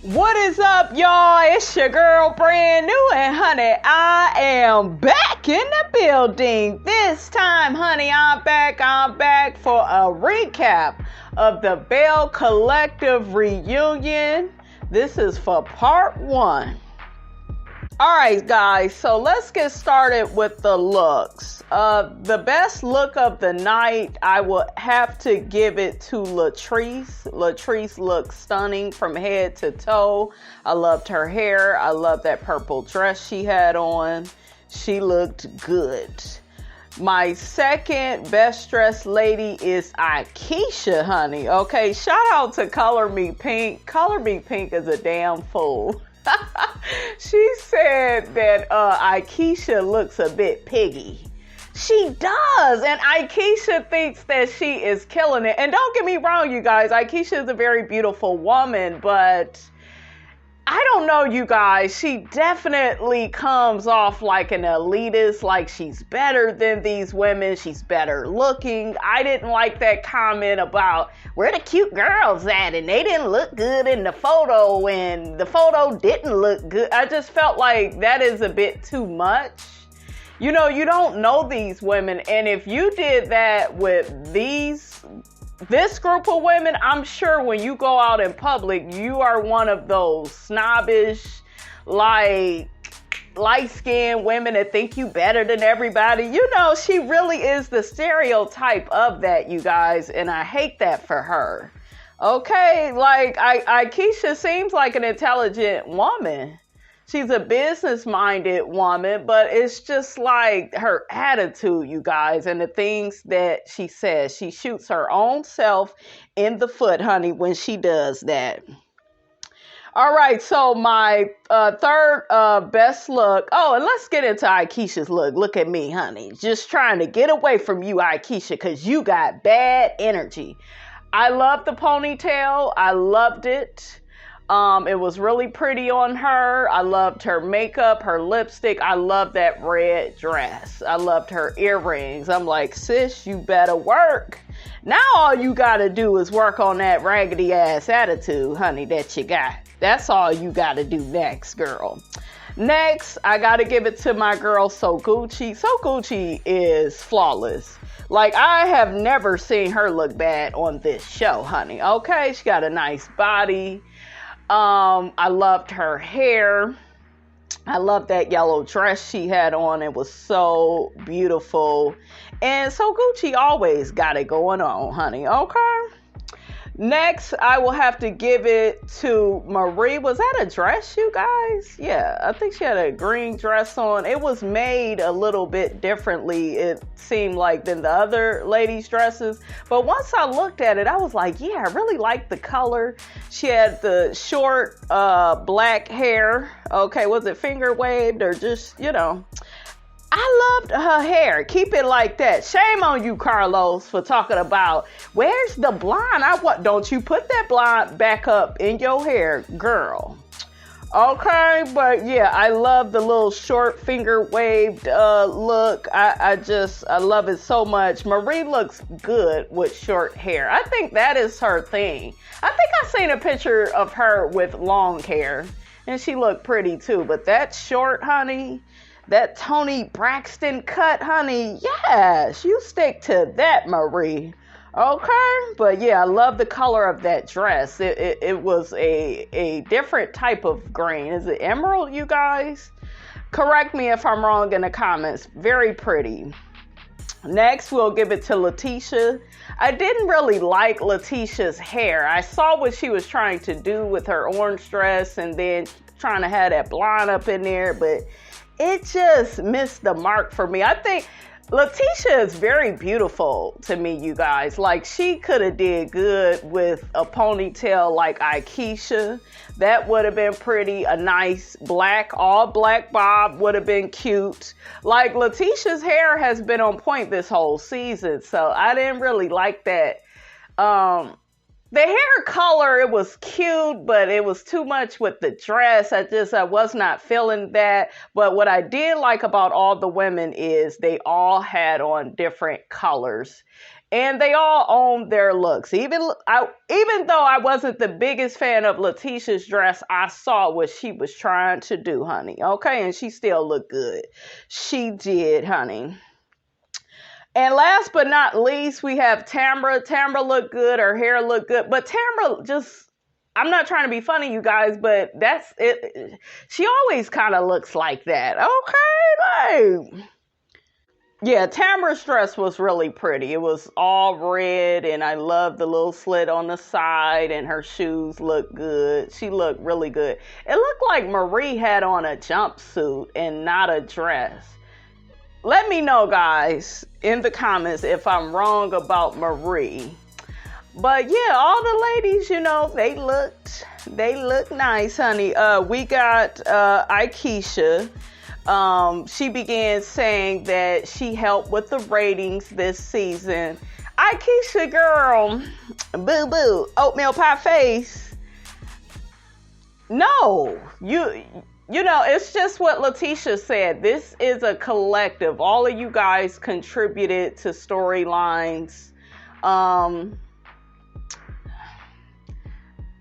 What is up, y'all? It's your girl, brand new, and honey, I am back in the building. This time, honey, I'm back for a recap of the Belle Collective reunion. This is for part 1. Alright guys, so let's get started with the looks. The best look of the night, I will have to give it to Lateasha. Lateasha looked stunning from head to toe. I loved her hair. I loved that purple dress she had on. She looked good. My second best dressed lady is Lateasha, honey. Okay, shout out to Color Me Pink. Color Me Pink is a damn fool. She said that Lateasha looks a bit piggy. She does, and Lateasha thinks that she is killing it. And don't get me wrong, you guys, Lateasha is a very beautiful woman, but I don't know, you guys, she definitely comes off like an elitist, like she's better than these women, she's better looking. I didn't like that comment about where the cute girls at and they didn't look good in the photo and the photo didn't look good. I just felt like that is a bit too much. You know, you don't know these women, and if you did that with this group of women, I'm sure when you go out in public, you are one of those snobbish, like, light-skinned women that think you better than everybody. You know, she really is the stereotype of that, you guys, and I hate that for her. Okay, like, Lateasha seems like an intelligent woman. She's a business-minded woman, but it's just like her attitude, you guys, and the things that she says. She shoots her own self in the foot, honey, when she does that. All right, so my third best look. Oh, and let's get into Lateasha's look. Look at me, honey. Just trying to get away from you, Lateasha, because you got bad energy. I love the ponytail. I loved it. It was really pretty on her. I loved her makeup, her lipstick. I love that red dress. I loved her earrings. I'm like, sis, you better work. Now all you gotta do is work on that raggedy ass attitude, honey, that you got. That's all you gotta do next, girl. Next, I gotta give it to my girl, So Gucci. So Gucci is flawless. Like, I have never seen her look bad on this show, honey. Okay, she got a nice body. I loved her hair. I loved that yellow dress she had on. It was so beautiful. And So Gucci always got it going on, honey. Okay. Next, I will have to give it to Marie. Was that a dress, you guys? Yeah, I think she had a green dress on. It was made a little bit differently, it seemed like, than the other ladies' dresses. But once I looked at it, I was like, yeah, I really like the color. She had the short black hair. Okay, was it finger waved or just, you know? I loved her hair. Keep it like that. Shame on you, Carlos, for talking about where's the blonde. Don't you put that blonde back up in your hair, girl. Okay, but yeah, I love the little short finger waved look. I love it so much. Marie looks good with short hair. I think that is her thing. I think I seen a picture of her with long hair and she looked pretty too, but that short, honey, that Toni Braxton cut, honey, yes, you stick to that, Marie. Okay, but yeah, I love the color of that dress. It was a different type of green. Is it emerald, you guys? Correct me if I'm wrong in the comments. Very pretty. Next, we'll give it to Lateasha. I didn't really like Lateasha's hair. I saw what she was trying to do with her orange dress and then trying to have that blonde up in there, but it just missed the mark for me. I think Lateasha is very beautiful to me, you guys. Like, she could have did good with a ponytail like Lateasha. That would have been pretty. A nice all black bob would have been cute. Like, Lateasha's hair has been on point this whole season, so I didn't really like that. The hair color, it was cute, but it was too much with the dress. I was not feeling that. But what I did like about all the women is they all had on different colors. And they all own their looks. Even though I wasn't the biggest fan of Lateasha's dress, I saw what she was trying to do, honey. Okay, and she still looked good. She did, honey. And last but not least, we have Tamra. Tamra looked good. Her hair looked good. But Tamra just, I'm not trying to be funny, you guys, but that's it. She always kind of looks like that. Okay, like... Yeah, Tamara's dress was really pretty. It was all red, and I loved the little slit on the side, and her shoes looked good. She looked really good. It looked like Marie had on a jumpsuit and not a dress. Let me know, guys, in the comments if I'm wrong about Marie. But yeah, all the ladies, you know, they looked nice, honey. We got Lateasha. She began saying that she helped with the ratings this season. Lateasha, girl, boo boo, oatmeal pie face. No, you know, it's just what Lateasha said. This is a collective. All of you guys contributed to storylines.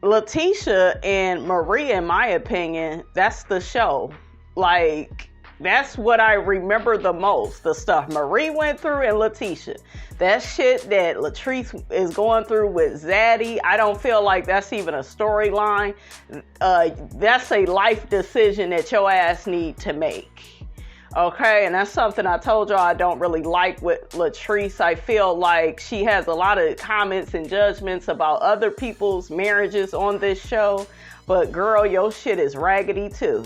Lateasha and Marie, in my opinion, that's the show. Like, that's what I remember the most. The stuff Marie went through and Lateasha. That shit that Latrice is going through with Zaddy, I don't feel like that's even a storyline. That's a life decision that your ass need to make. Okay, and that's something I told y'all I don't really like with Latrice. I feel like she has a lot of comments and judgments about other people's marriages on this show. But girl, your shit is raggedy too.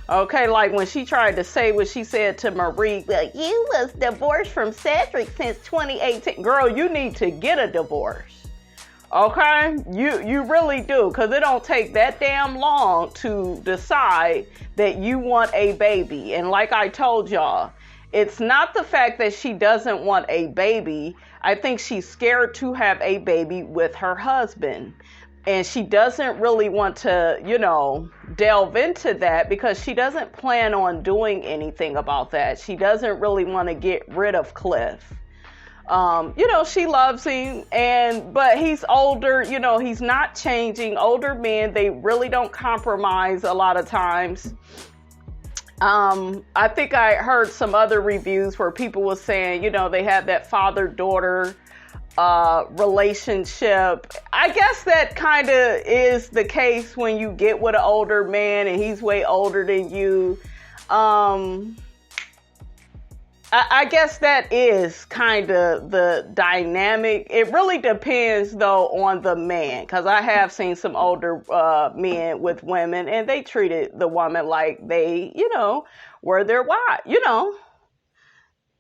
Okay, like when she tried to say what she said to Marie, like, you was divorced from Cedric since 2018. Girl, you need to get a divorce. Okay? You really do, because it don't take that damn long to decide that you want a baby. And like I told y'all, it's not the fact that she doesn't want a baby. I think she's scared to have a baby with her husband. And she doesn't really want to, you know, delve into that because she doesn't plan on doing anything about that. She doesn't really want to get rid of Cliff. You know, she loves him, but he's older, you know, he's not changing. Older men, they really don't compromise a lot of times. I think I heard some other reviews where people were saying, you know, they have that father-daughter relationship. I guess that kind of is the case when you get with an older man and he's way older than you. I guess that is kind of the dynamic. It really depends though on the man, because I have seen some older men with women and they treated the woman like they, you know, were their wife, you know.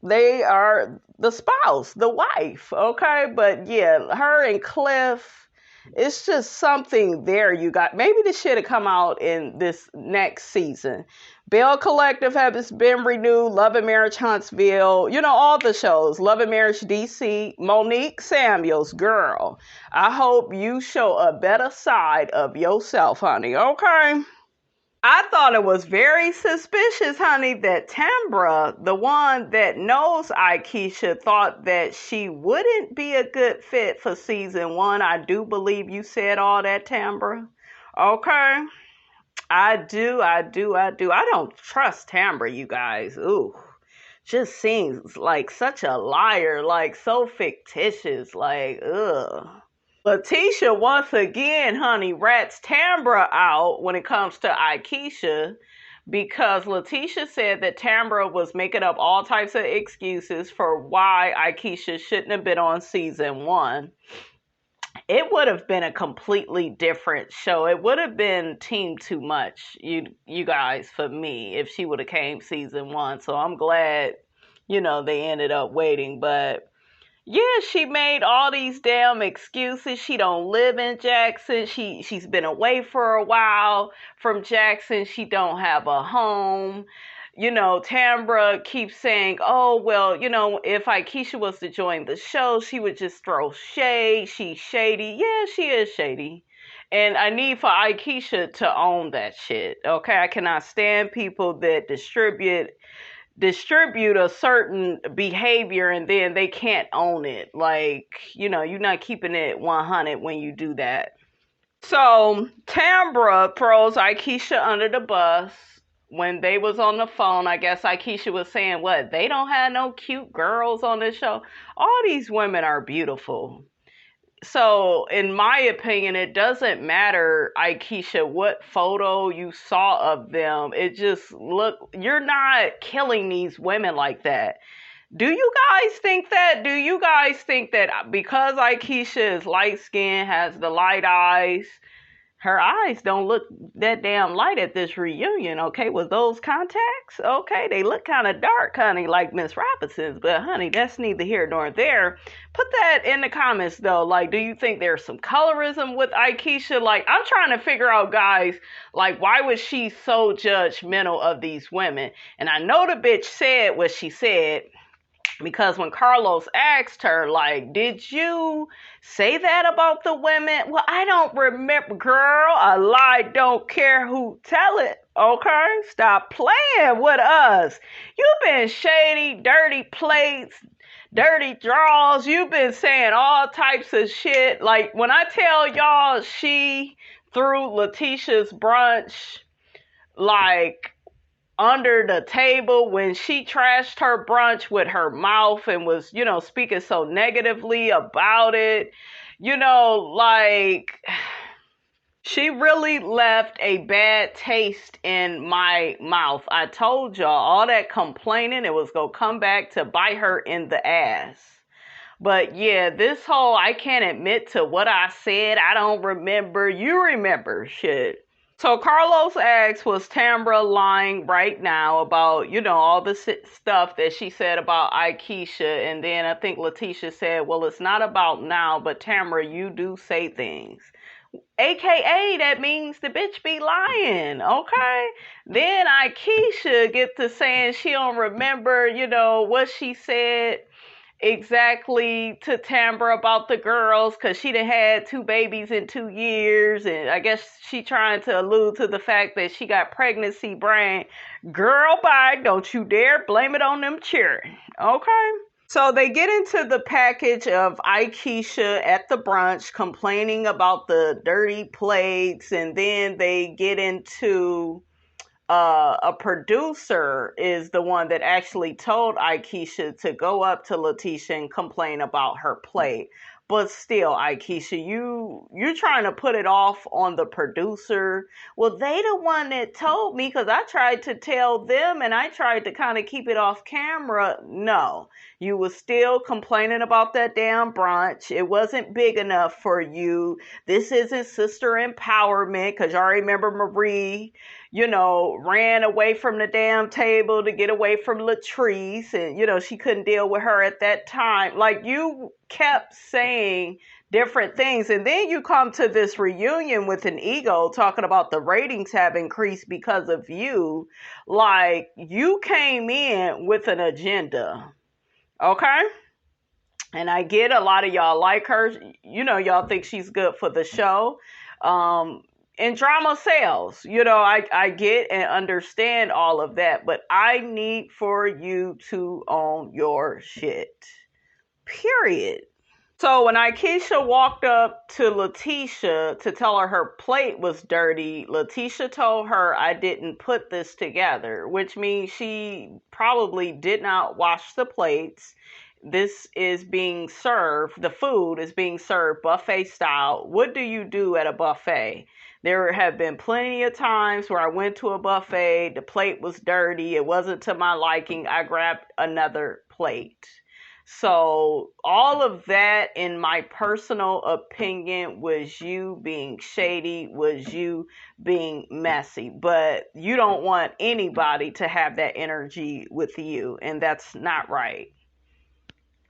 They are the spouse, the wife, okay? But yeah, her and Cliff, it's just something there you got. Maybe this should have come out in this next season. Belle Collective has been renewed. Love and Marriage Huntsville. You know, all the shows. Love and Marriage DC. Monique Samuels, girl. I hope you show a better side of yourself, honey, okay? I thought it was very suspicious, honey, that Tambra, the one that knows Lateasha, thought that she wouldn't be a good fit for season 1. I do believe you said all that, Tambra. Okay? I do. I don't trust Tambra, you guys. Ooh. Just seems like such a liar, like so fictitious, like, ugh. Lateasha, once again, honey, rats Tambra out when it comes to Lateasha, because Lateasha said that Tambra was making up all types of excuses for why Lateasha shouldn't have been on season 1. It would have been a completely different show. It would have been Team Too Much, you guys, for me, if she would have came season 1. So I'm glad, you know, they ended up waiting, but... yeah, she made all these damn excuses. She don't live in Jackson. She's been away for a while from Jackson. She don't have a home. You know, Tambra keeps saying, oh, well, you know, if Lateasha was to join the show, she would just throw shade. She's shady. Yeah, she is shady. And I need for Lateasha to own that shit. Okay, I cannot stand people that distribute distribute a certain behavior and then they can't own it. Like, you're not keeping it 100 when you do that. So Tambra throws Aikisha under the bus. When they was on the phone, I guess Aikisha was saying, what, they don't have no cute girls on this show? All these women are beautiful. So, in my opinion, it doesn't matter, Aikisha, what photo you saw of them. It just you're not killing these women like that. Do you guys think that? Do you guys think that because Aikisha is light skinned, has the light eyes, her eyes don't look that damn light at this reunion, okay, with those contacts? Okay, they look kind of dark, honey, like Miss Robinson's, but honey, that's neither here nor there. Put that in the comments, though. Like, do you think there's some colorism with Aikisha? Like, I'm trying to figure out, guys, like, why was she so judgmental of these women? And I know the bitch said what she said, because when Carlos asked her, like, did you say that about the women? Well, I don't remember. Girl, a lie don't care who tell it, okay? Stop playing with us. You've been shady, dirty plates, dirty draws. You've been saying all types of shit. Like, when I tell y'all she threw Lateasha's brunch, like, under the table, when she trashed her brunch with her mouth and was, speaking so negatively about it, like, she really left a bad taste in my mouth. I told y'all, all that complaining, it was gonna come back to bite her in the ass. But yeah, this whole, I can't admit to what I said, I don't remember, you remember shit. So Carlos asks, was Tambra lying right now about, all the stuff that she said about Aikisha? And then I think Lateasha said, well, it's not about now, but Tambra, you do say things. AKA, that means the bitch be lying, okay? Then Aikisha get to saying she don't remember, what she said exactly to Tambra about the girls, because she done had 2 babies in 2 years, and I guess she trying to allude to the fact that she got pregnancy brain. Girl, bye, don't you dare blame it on them children, okay? So they get into the package of Aikisha at the brunch complaining about the dirty plates, and then they get into a producer is the one that actually told Aikisha to go up to Lateasha and complain about her plate. But still, Aikisha, you're trying to put it off on the producer. Well, they the one that told me, because I tried to tell them and I tried to kind of keep it off camera. No, you was still complaining about that damn brunch. It wasn't big enough for you. This isn't sister empowerment, because y'all remember Marie, ran away from the damn table to get away from Latrice, and, she couldn't deal with her at that time. Like, you kept saying different things, and then you come to this reunion with an ego talking about the ratings have increased because of you. Like, you came in with an agenda, okay? And I get a lot of y'all like her. Y'all think she's good for the show. And drama sells, I get and understand all of that, but I need for you to own your shit. Period. So when Aikisha walked up to Lateasha to tell her plate was dirty, Lateasha told her, I didn't put this together, which means she probably did not wash the plates. This is being served, the food is being served buffet style. What do you do at a buffet? There have been plenty of times where I went to a buffet, the plate was dirty, it wasn't to my liking, I grabbed another plate. So all of that, in my personal opinion, was you being shady, was you being messy. But you don't want anybody to have that energy with you, and that's not right.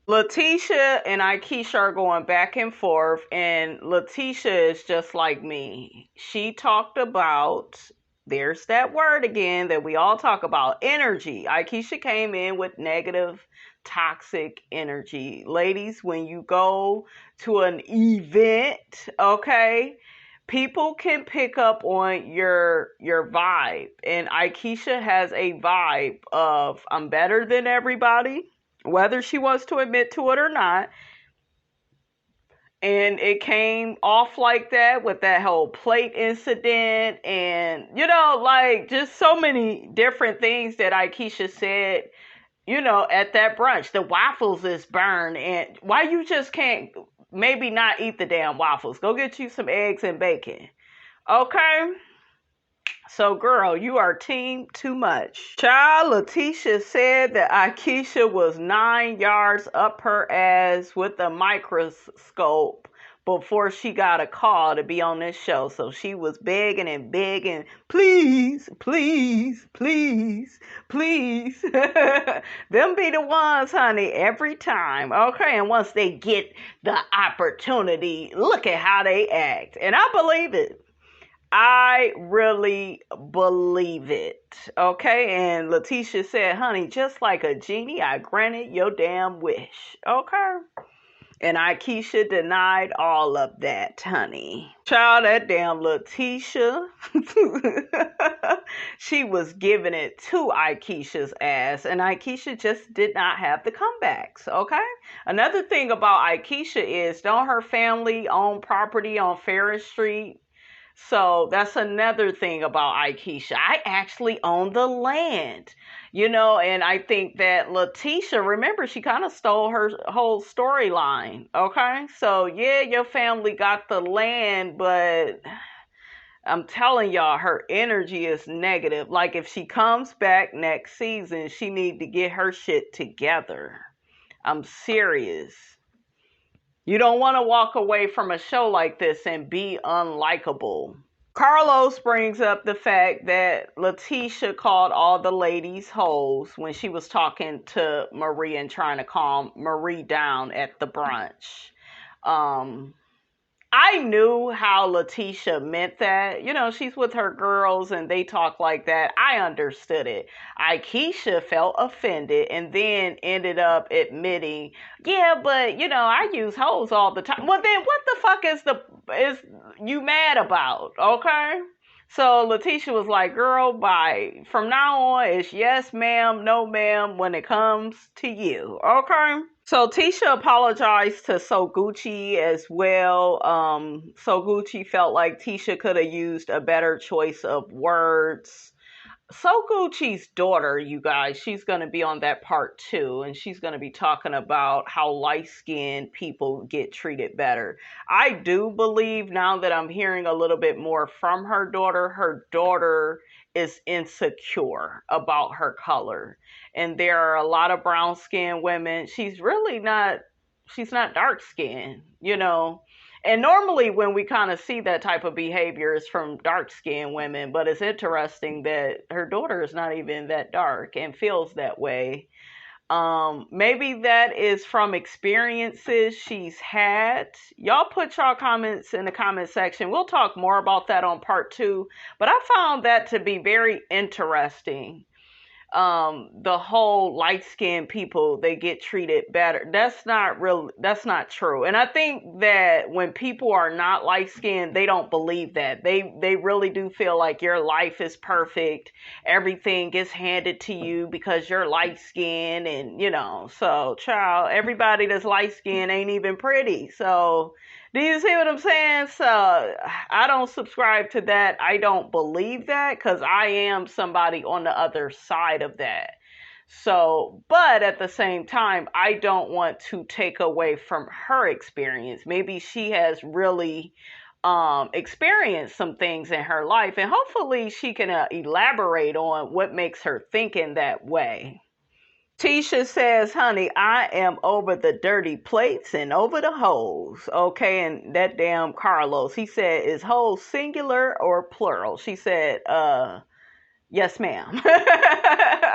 Lateasha and Aikisha are going back and forth, and Lateasha is just like me. She talked about, there's that word again that we all talk about, energy. Aikisha came in with negative, toxic energy. Ladies, when you go to an event, okay, People can pick up on your vibe, and Aikisha has a vibe of I'm better than everybody, whether she wants to admit to it or not. And it came off like that with that whole plate incident, and like just so many different things that Aikisha said, at that brunch. The waffles is burned, and why you just can't maybe not eat the damn waffles? Go get you some eggs and bacon. Okay? So, girl, you are team too much. Child, Lateasha said that Aikisha was 9 yards up her ass with a microscope before she got a call to be on this show. So she was begging and begging, please, please, please, please. Them be the ones, honey, every time. Okay, and once they get the opportunity, look at how they act. And I believe it. I really believe it. Okay, and Lateasha said, honey, just like a genie, I granted your damn wish. Okay. And Aikisha denied all of that, honey. Child, that damn Lateasha, she was giving it to Aikisha's ass, and Aikisha just did not have the comebacks, okay? Another thing about Aikisha is, don't her family own property on Ferris Street? So that's another thing about Aikisha. I actually own the land, and I think that Lateasha, remember, she kind of stole her whole storyline. Okay. So yeah, your family got the land, but I'm telling y'all, her energy is negative. Like if she comes back next season, she need to get her shit together. I'm serious. You don't want to walk away from a show like this and be unlikable. Carlos brings up the fact that Lateasha called all the ladies hoes when she was talking to Marie and trying to calm Marie down at the brunch. I knew how Lateasha meant that. She's with her girls and they talk like that. I understood it. Aikisha felt offended and then ended up admitting, yeah, but I use hoes all the time. Well, then what the fuck is you mad about? Okay. So Lateasha was like, girl, bye. From now on, it's yes, ma'am, no, ma'am, when it comes to you. Okay. So Tisha apologized to So Gucci as well. So Gucci felt like Tisha could have used a better choice of words. So Gucci's daughter, you guys, she's going to be on that part too. And she's going to be talking about how light-skinned people get treated better. I do believe now that I'm hearing a little bit more from her daughter is insecure about her color. And there are a lot of brown-skinned women. She's not dark-skinned, And normally when we kind of see that type of behavior is from dark-skinned women, but it's interesting that her daughter is not even that dark and feels that way. Maybe that is from experiences she's had. Y'all put y'all comments in the comment section. We'll talk more about that on part 2, but I found that to be very interesting. The whole light-skinned people, they get treated better. That's not true. And I think that when people are not light-skinned, they don't believe that. They really do feel like your life is perfect. Everything gets handed to you because you're light-skinned and, so child, everybody that's light-skinned ain't even pretty. So do you see what I'm saying? So I don't subscribe to that. I don't believe that because I am somebody on the other side of that. So, but at the same time, I don't want to take away from her experience. Maybe she has really experienced some things in her life, and hopefully she can elaborate on what makes her think in that way. Tisha says, honey, I am over the dirty plates and over the hoes. Okay, and that damn Carlos, he said, is hoes singular or plural? She said, yes, ma'am.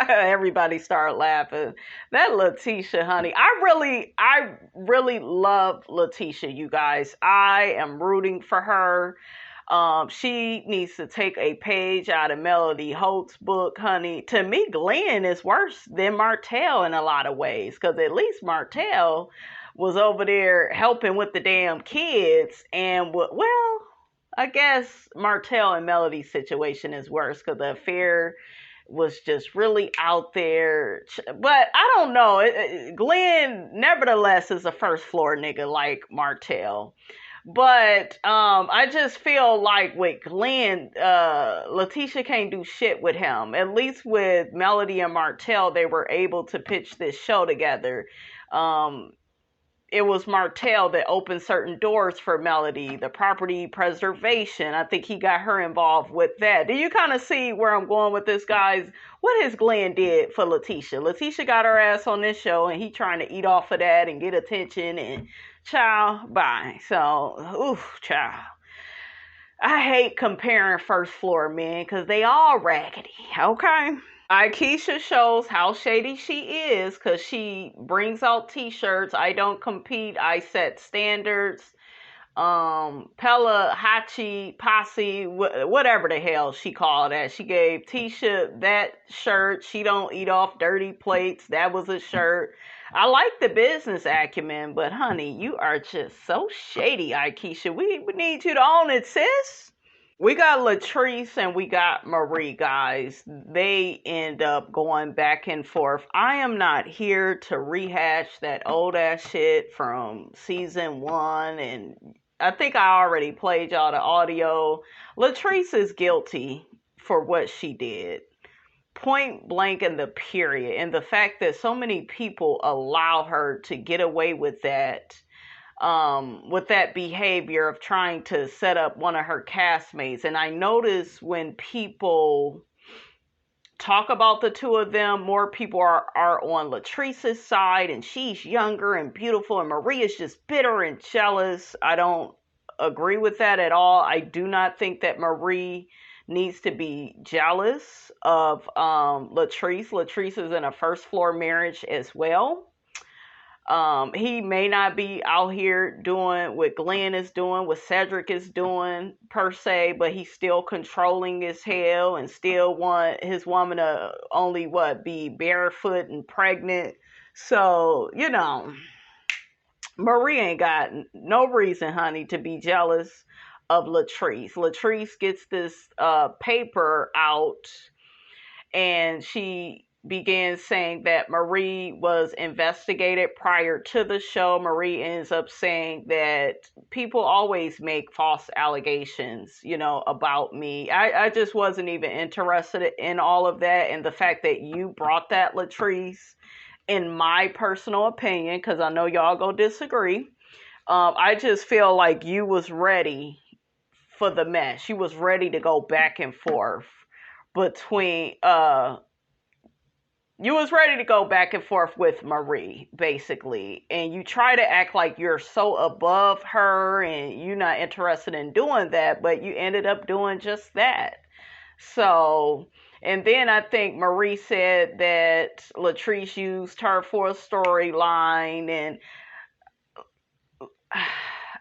Everybody started laughing. That Lateasha, honey. I really love Lateasha, you guys. I am rooting for her. She needs to take a page out of Melody Holt's book, honey. To me, Glen is worse than Martell in a lot of ways, because at least Martell was over there helping with the damn kids, and well, I guess Martell and Melody's situation is worse because the affair was just really out there. But I don't know. Glenn, nevertheless, is a first floor nigga like Martell. But I just feel like with Glenn, Lateasha can't do shit with him. At least with Melody and Martell, they were able to pitch this show together. Um, it was Martell that opened certain doors for Melody, the property preservation. I think he got her involved with that. Do you kind of see where I'm going with this, guys? What has Glenn did for Lateasha? Lateasha got her ass on this show, and he trying to eat off of that and get attention, and child, bye. So, oof, child. I hate comparing first floor men because they all raggedy, okay? Akeisha shows how shady she is because she brings out t-shirts. I don't compete, I set standards. Pella, Hachi, Posse, whatever the hell she called that. She gave Tisha that shirt. She don't eat off dirty plates. That was a shirt. I like the business acumen, but honey, you are just so shady, Akeisha. We need you to own it, sis. We got Latrice and we got Marie, guys. They end up going back and forth. I am not here to rehash that old ass shit from season 1. And I think I already played y'all the audio. Latrice is guilty for what she did. Point blank in the period. And the fact that so many people allow her to get away with that behavior of trying to set up one of her castmates. And I notice when people talk about the two of them, more people are on Latrice's side, and she's younger and beautiful, and Marie is just bitter and jealous. I don't agree with that at all. I do not think that Marie needs to be jealous of Latrice. Latrice is in a first floor marriage as well. He may not be out here doing what Glenn is doing, what Cedric is doing per se, but he's still controlling as hell and still want his woman to only be barefoot and pregnant. So, Marie ain't got no reason, honey, to be jealous of Latrice. Latrice gets this paper out, and she began saying that Marie was investigated prior to the show. Marie ends up saying that people always make false allegations, about me. I just wasn't even interested in all of that. And the fact that you brought that, Latrice, in my personal opinion, because I know y'all go disagree, I just feel like you was ready for the mess. You was ready to go back and forth between you was ready to go back and forth with Marie, basically. And you try to act like you're so above her and you're not interested in doing that, but you ended up doing just that. So, and then I think Marie said that Latrice used her for a storyline, and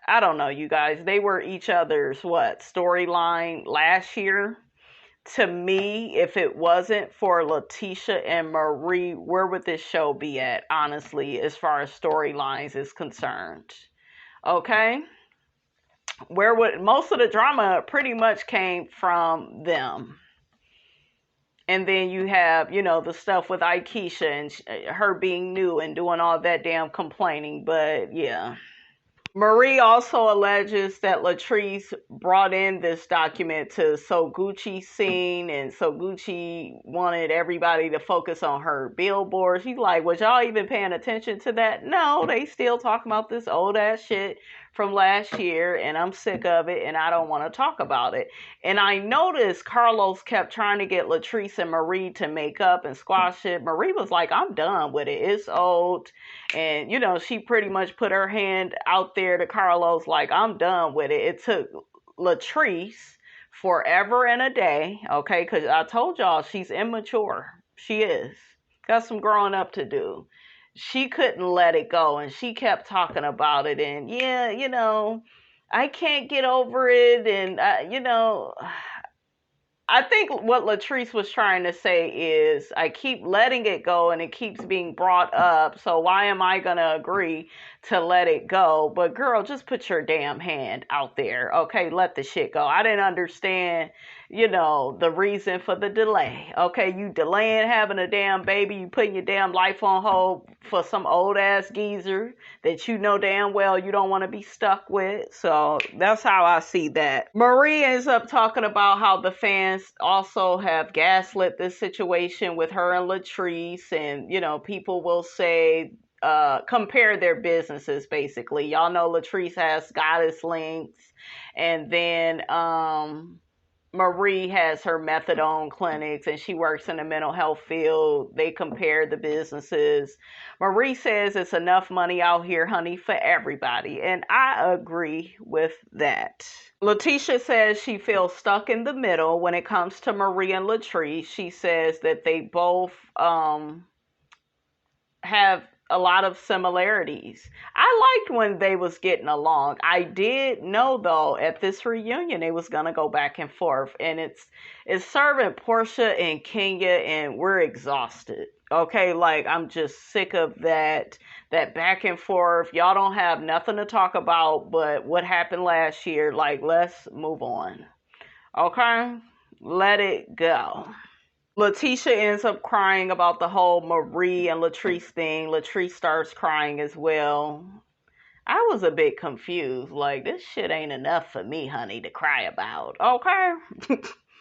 I don't know, you guys. They were each other's storyline last year. To me, if it wasn't for Lateasha and Marie, where would this show be at, honestly, as far as storylines is concerned? Okay? Where would most of the drama pretty much came from them. And then you have, the stuff with Akeisha and her being new and doing all that damn complaining. But yeah. Marie also alleges that Latrice brought in this document to Soguchi's scene, and Soguchi wanted everybody to focus on her billboard. She's like, was y'all even paying attention to that? No, they still talking about this old ass shit from last year, and I'm sick of it, and I don't want to talk about it. And I noticed Carlos kept trying to get Latrice and Marie to make up and squash it. Marie was like, I'm done with it. It's old. And, she pretty much put her hand out there to Carlos like, I'm done with it. It took Latrice forever and a day, okay? Because I told y'all she's immature. She is. Got some growing up to do. She couldn't let it go, and she kept talking about it, and I can't get over it, and I think what Latrice was trying to say is I keep letting it go and it keeps being brought up. So why am I going to agree to let it go? But girl, just put your damn hand out there. Okay, let the shit go. I didn't understand, the reason for the delay. Okay, you delaying having a damn baby. You putting your damn life on hold for some old ass geezer that you know damn well you don't want to be stuck with. So that's how I see that. Marie ends up talking about how the fans also have gaslit this situation with her and Latrice, and people will say compare their businesses. Basically, y'all know Latrice has Goddess Links, and then Marie has her methadone clinics and she works in the mental health field. They compare the businesses. Marie says it's enough money out here, honey, for everybody. And I agree with that. Lateasha says she feels stuck in the middle when it comes to Marie and Latrice. She says that they both have a lot of similarities. I liked when they was getting along. I did know though at this reunion they was gonna go back and forth, and it's serving Portia and Kenya, and we're exhausted. Okay, like I'm just sick of that back and forth. Y'all don't have nothing to talk about but what happened last year. Like, let's move on. Okay, let it go. Lateasha ends up crying about the whole Marie and Latrice thing. Latrice starts crying as well. I was a bit confused. Like, this shit ain't enough for me, honey, to cry about. Okay?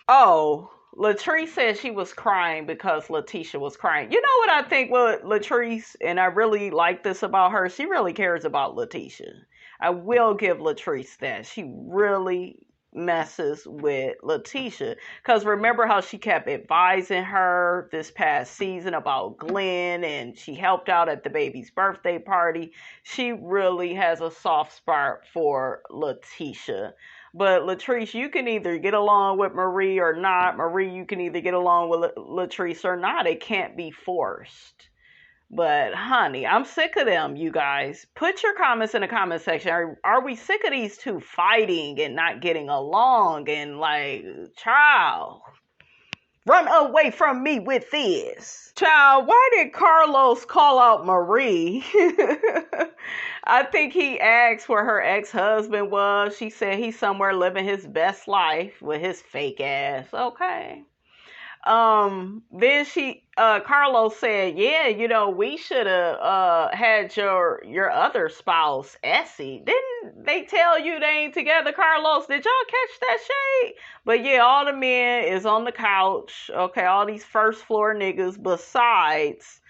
Oh, Latrice said she was crying because Lateasha was crying. You know what I think with Latrice, and I really like this about her? She really cares about Lateasha. I will give Latrice that. She really messes with Lateasha, because remember how she kept advising her this past season about Glen, and she helped out at the baby's birthday party. She really has a soft spot for Lateasha. But Latrice, you can either get along with Marie or not. Marie, you can either get along with Latrice or not. It can't be forced. But honey, I'm sick of them, you guys. Put your comments in the comment section. Are we sick of these two fighting and not getting along? And like, child, run away from me with this. Child, why did Carlos call out Marie? I think he asked where her ex-husband was. She said he's somewhere living his best life with his fake ass. Okay. Then Carlos said, yeah, we should have had your other spouse, Essie. Didn't they tell you they ain't together, Carlos? Did y'all catch that shade? But yeah, all the men is on the couch. Okay, all these first floor niggas besides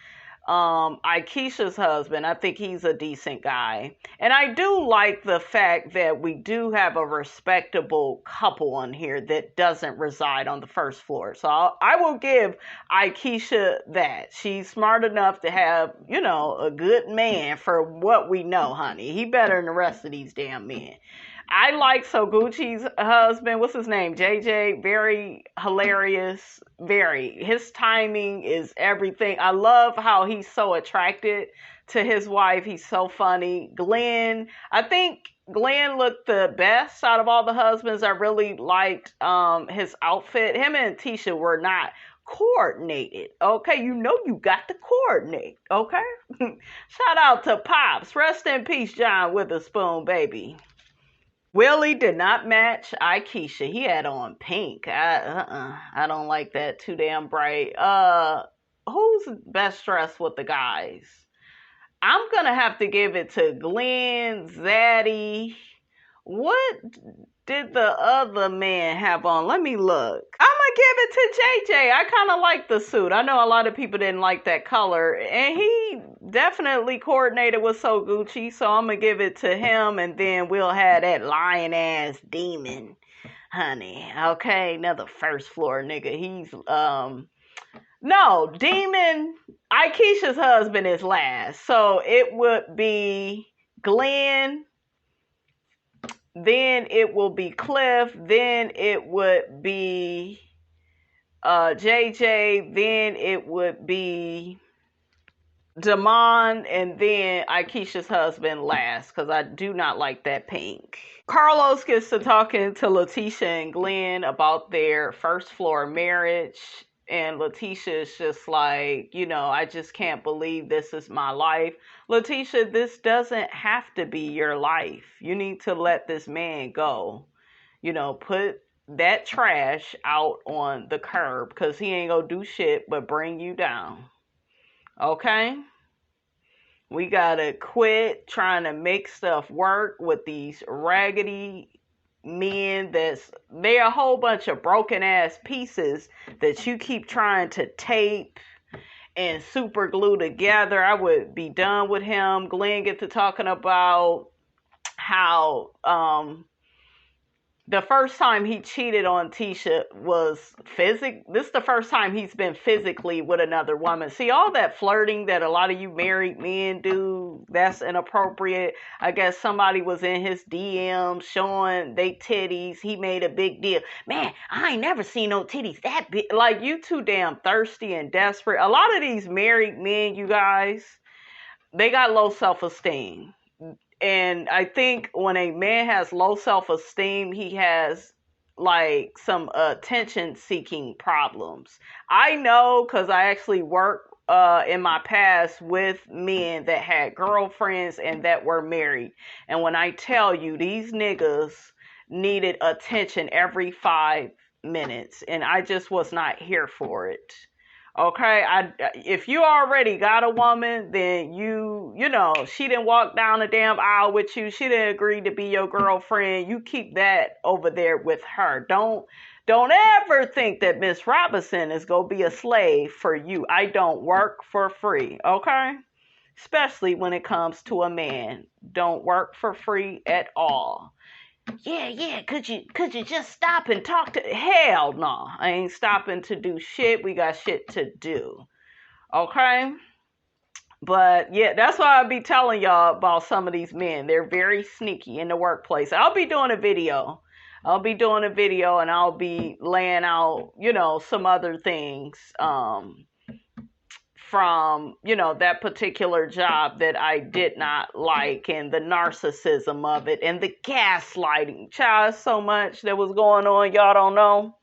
Aikisha's husband. I think he's a decent guy. And I do like the fact that we do have a respectable couple on here that doesn't reside on the first floor. So I will give Aikisha that. She's smart enough to have, a good man for what we know, honey. He better than the rest of these damn men. I like Gucci's husband. What's his name? JJ. Very hilarious. Very. His timing is everything. I love how he's so attracted to his wife. He's so funny. Glen. I think Glen looked the best out of all the husbands. I really liked his outfit. Him and Tisha were not coordinated. Okay, you got to coordinate. Okay. Shout out to Pops. Rest in peace, John Witherspoon, baby. Willie did not match Aikisha. He had on pink. I don't like that. Too damn bright. Who's best dressed with the guys? I'm gonna have to give it to Glen, Zaddy. What did the other man have on? Let me look. I'm gonna give it to JJ. I kind of like the suit. I know a lot of people didn't like that color, and he definitely coordinated with So Gucci, so I'm gonna give it to him, and then we'll have that lion ass demon, honey. Okay, another first floor nigga. He's no demon. Aikisha's husband is last, so it would be Glen. Then it will be Cliff. Then it would be JJ. Then it would be Damon, and then Akeisha's husband last, because I do not like that pink. Carlos gets to talking to Lateasha and Glen about their first floor marriage. And Lateasha is just like, I just can't believe this is my life. Lateasha, this doesn't have to be your life. You need to let this man go. Put that trash out on the curb, because he ain't gonna do shit but bring you down. Okay? We gotta quit trying to make stuff work with these raggedy men they're a whole bunch of broken ass pieces that you keep trying to tape and super glue together. I would be done with him. Glen get to talking about how the first time he cheated on Tisha was this is the first time he's been physically with another woman. See, all that flirting that a lot of you married men do, that's inappropriate. I guess somebody was in his DM showing they titties. He made a big deal. Man, I ain't never seen no titties that big. Like, you too damn thirsty and desperate. A lot of these married men, you guys, they got low self-esteem. And I think when a man has low self-esteem, he has like some attention-seeking problems. I know, because I actually worked in my past with men that had girlfriends and that were married. And when I tell you, these niggas needed attention every 5 minutes, and I just was not here for it. Okay, if you already got a woman, then she didn't walk down the damn aisle with you. She didn't agree to be your girlfriend. You keep that over there with her. Don't ever think that Miss Robinson is gonna be a slave for you. I don't work for free, okay? Especially when it comes to a man. Don't work for free at all. Yeah, could you just stop and talk to... Hell no, I ain't stopping to do shit. We got shit to do. Okay? But yeah, that's why I be telling y'all about some of these men. They're very sneaky in the workplace. I'll be doing a video and I'll be laying out, some other things from, that particular job that I did not like, and the narcissism of it and the gaslighting. Child, so much that was going on, y'all don't know.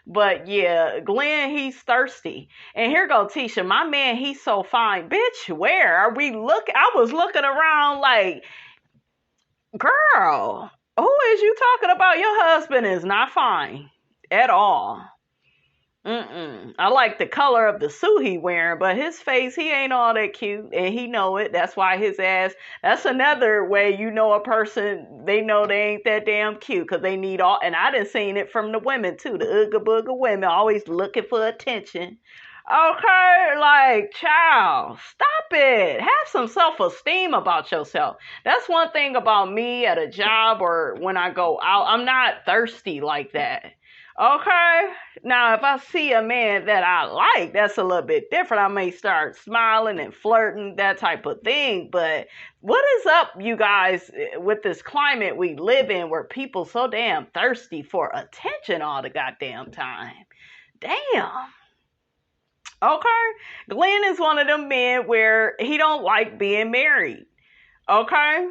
But yeah, Glen, he's thirsty. And here go Tisha, my man, he's so fine. Bitch, where are we looking? I was looking around like, girl, who is you talking about? Your husband is not fine at all. I like the color of the suit he wearing, but his face, he ain't all that cute, and he know it. That's why his ass, that's another way a person, they know they ain't that damn cute, because they need all, and I done seen it from the women too, the ooga booga women always looking for attention. Okay, like, child, stop it. Have some self-esteem about yourself. That's one thing about me at a job or when I go out. I'm not thirsty like that. Okay, now if I see a man that I like, that's a little bit different. I may start smiling and flirting, that type of thing. But what is up, you guys, with this climate we live in where people so damn thirsty for attention all the goddamn time? Damn. Okay, Glen is one of them men where he don't like being married. Okay,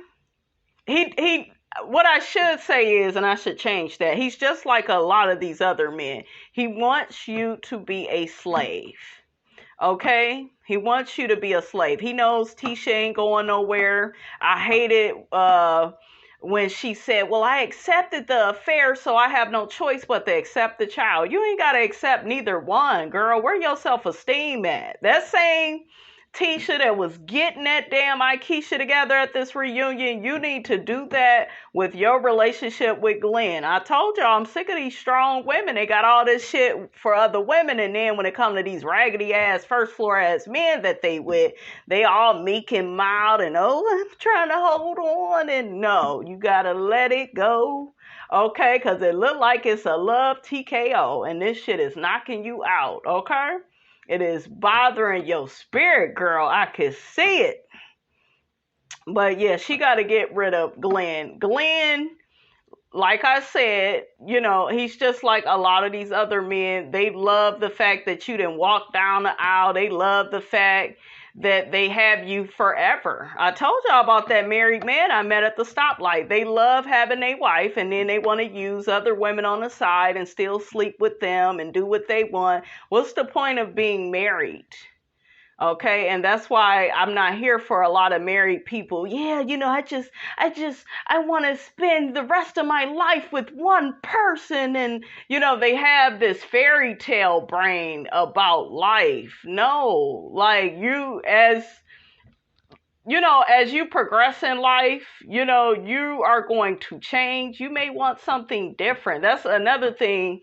he what I should say is, and I should change that, he's just like a lot of these other men. He wants you to be a slave. Okay? He wants you to be a slave. He knows Tisha ain't going nowhere. I hate it when she said, well, I accepted the affair, so I have no choice but to accept the child. You ain't got to accept neither one, girl. Where your self-esteem at? That same Tisha that was getting that damn Akeisha together at this reunion, you need to do that with your relationship with Glen. I told y'all I'm sick of these strong women. They got all this shit for other women, and then when it comes to these raggedy ass first floor ass men that they with, they all meek and mild and, oh, I'm trying to hold on, and no, you gotta let it go. Okay, because it look like it's a love TKO, and this shit is knocking you out, okay? It is bothering your spirit, girl. I can see it. But yeah, she got to get rid of Glen. Glen, like I said, he's just like a lot of these other men. They love the fact that you didn't walk down the aisle. They love the fact that they have you forever. I told y'all about that married man I met at the stoplight. They love having a wife, and then they want to use other women on the side and still sleep with them and do what they want. What's the point of being married? Okay, and that's why I'm not here for a lot of married people. Yeah, I want to spend the rest of my life with one person. And, they have this fairy tale brain about life. No, like as you progress in life, you are going to change. You may want something different. That's another thing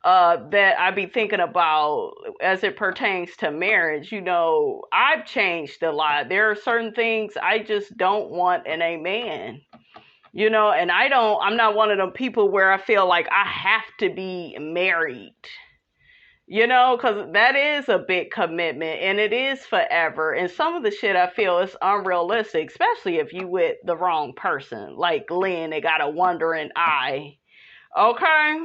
that I be thinking about as it pertains to marriage. I've changed a lot. There are certain things I just don't want in a man. And I'm not one of them people where I feel like I have to be married. Because that is a big commitment and it is forever. And some of the shit I feel is unrealistic, especially if you with the wrong person. Like Glen, they got a wandering eye. Okay?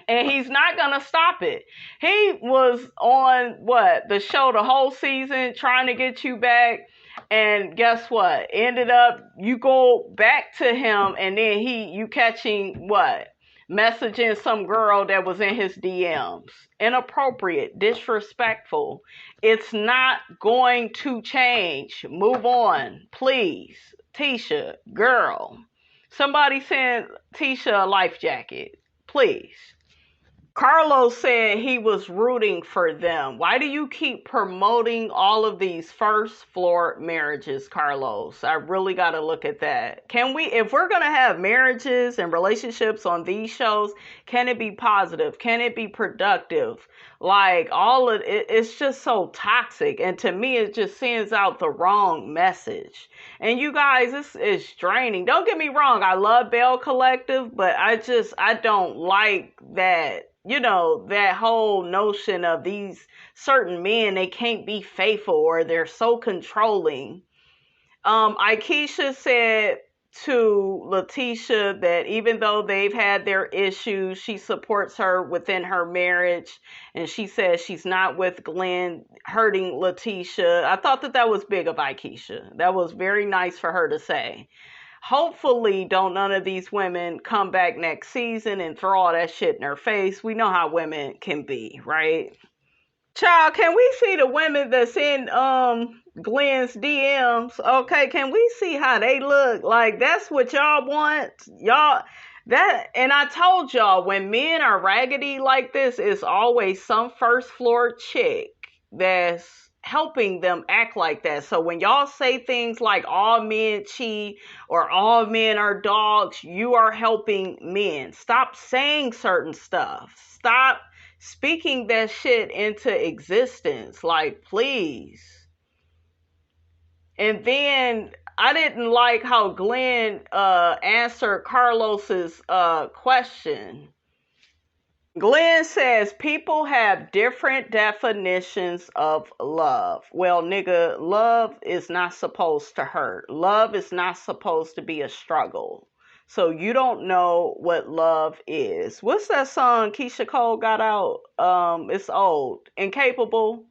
And he's not going to stop it. He was on, the show the whole season trying to get you back. And guess what? Ended up, you go back to him and then you catching messaging some girl that was in his DMs. Inappropriate, disrespectful. It's not going to change. Move on, please. Tisha, girl. Somebody send Tisha a life jacket, please. Carlos said he was rooting for them. Why do you keep promoting all of these first floor marriages, Carlos? I really got to look at that. If we're going to have marriages and relationships on these shows, can it be positive? Can it be productive? Like all of it, it's just so toxic. And to me, it just sends out the wrong message. And you guys, this is draining. Don't get me wrong. I love Belle Collective, but I don't like that. That whole notion of these certain men, they can't be faithful or they're so controlling. Akeisha said to Lateasha that even though they've had their issues, she supports her within her marriage. And she says she's not with Glen hurting Lateasha. I thought that was big of Akeisha. That was very nice for her to say. Hopefully, don't none of these women come back next season and throw all that shit in her face. We know how women can be, right? Child, can we see the women that's in Glen's DMs? Okay, can we see how they look? Like, that's what y'all want? And I told y'all, when men are raggedy like this, it's always some first floor chick that's helping them act like that. So when y'all say things like all men cheat or all men are dogs, you are helping men. Stop saying certain stuff. Stop speaking that shit into existence. Like, please. And then I didn't like how Glen answered Carlos's question. Glen says people have different definitions of love. Well, nigga, love is not supposed to hurt. Love is not supposed to be a struggle. So you don't know what love is. What's that song Keisha Cole got out? It's old. Incapable.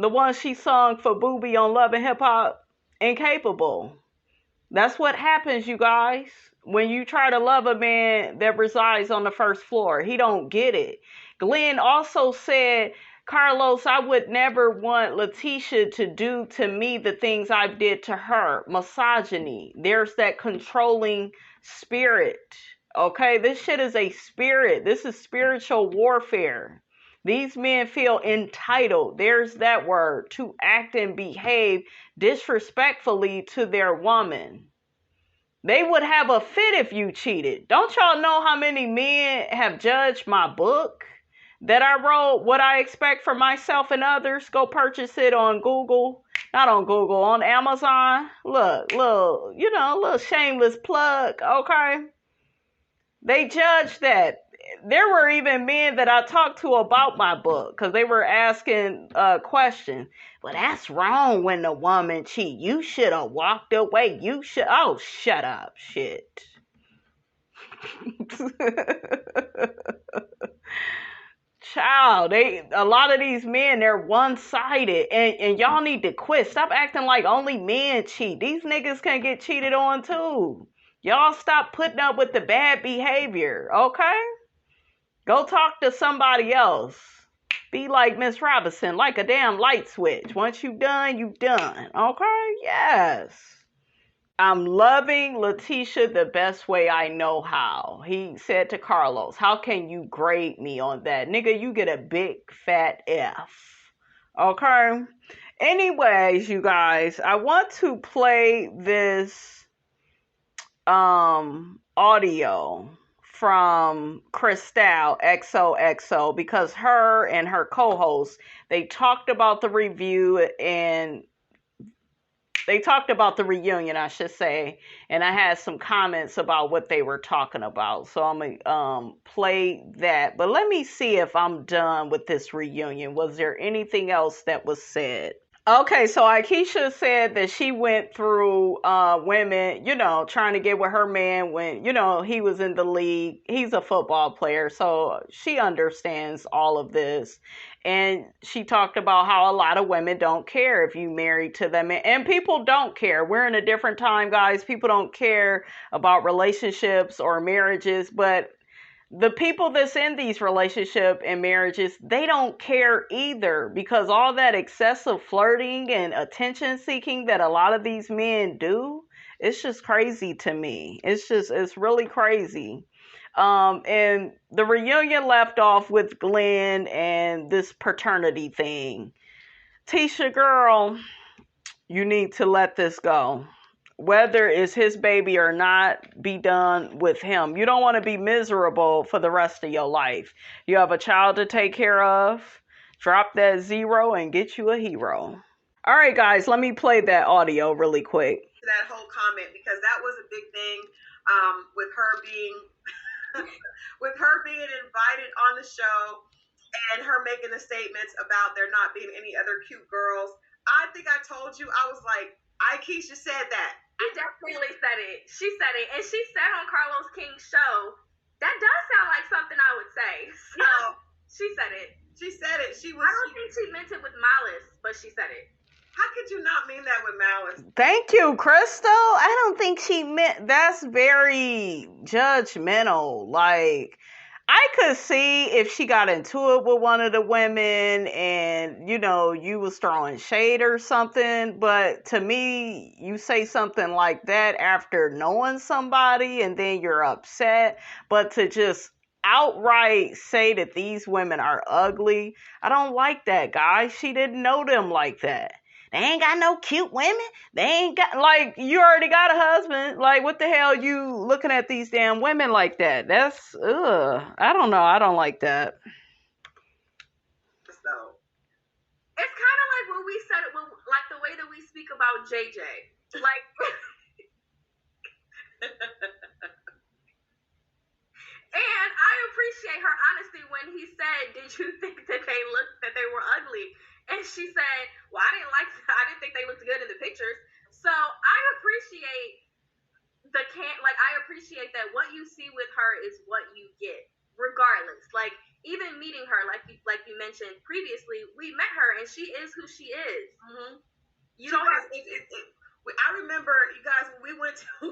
The one she sung for Booby on Love and Hip Hop. Incapable. That's what happens, you guys. When you try to love a man that resides on the first floor, he don't get it. Glen also said, Carlos, I would never want Lateasha to do to me the things I did to her. Misogyny. There's that controlling spirit. Okay, this shit is a spirit. This is spiritual warfare. These men feel entitled, there's that word, to act and behave disrespectfully to their woman. They would have a fit if you cheated. Don't y'all know how many men have judged my book that I wrote, What I Expect for Myself and Others? Go purchase it on Google. Not on Google, on Amazon. Look, little shameless plug, okay? They judged that. There were even men that I talked to about my book because they were asking questions. Well, that's wrong when the woman cheat. You should have walked away. Oh, shut up, shit. Child, a lot of these men, they're one-sided, and y'all need to quit. Stop acting like only men cheat. These niggas can get cheated on too. Y'all stop putting up with the bad behavior, okay? Go talk to somebody else. Be like Miss Robinson, like a damn light switch. Once you done, you done. Okay? Yes. I'm loving Lateasha the best way I know how. He said to Carlos, how can you grade me on that? Nigga, you get a big fat F. Okay? Anyways, you guys, I want to play this audio from Cristal XOXO because her and her co-host, they talked about the review and they talked about the reunion, I should say, and I had some comments about what they were talking about. So I'm going to play that. But let me see if I'm done with this reunion. Was there anything else that was said? Okay, so Akeisha said that she went through women, trying to get with her man when, he was in the league. He's a football player, so she understands all of this. And she talked about how a lot of women don't care if you married to them. And people don't care. We're in a different time, guys. People don't care about relationships or marriages, but the people that's in these relationships and marriages, they don't care either, because all that excessive flirting and attention seeking that a lot of these men do, it's just crazy to me. It's really crazy. And the reunion left off with Glen and this paternity thing. Tisha, girl, you need to let this go. Whether it's his baby or not, be done with him. You don't want to be miserable for the rest of your life. You have a child to take care of. Drop that zero and get you a hero. All right, guys, let me play that audio really quick. That whole comment, because that was a big thing with her being with her being invited on the show and her making the statements about there not being any other cute girls. I think I told you, I was like, Akeisha said that. She definitely said it. She said it. And she said on Carlos King's show, that does sound like something I would say. So she said it. She said it. I don't think she meant it with malice, but she said it. How could you not mean that with malice? Thank you, Crystal. I don't think she meant, that's very judgmental. Like, I could see if she got into it with one of the women and, you was throwing shade or something. But to me, you say something like that after knowing somebody and then you're upset. But to just outright say that these women are ugly, I don't like that, guys. She didn't know them like that. They ain't got no cute women. They ain't got, you already got a husband. What the hell you looking at these damn women like that? That's, I don't know. I don't like that. So, it's kind of like when we said it, like the way that we speak about JJ. Like, and I appreciate her honesty when he said, did you think that they were ugly? And she said, well, I didn't think they looked good in the pictures. So I appreciate I appreciate that what you see with her is what you get, regardless. Like, even meeting her, like you mentioned previously, we met her and she is who she is. Mm-hmm. I remember, you guys, when we went to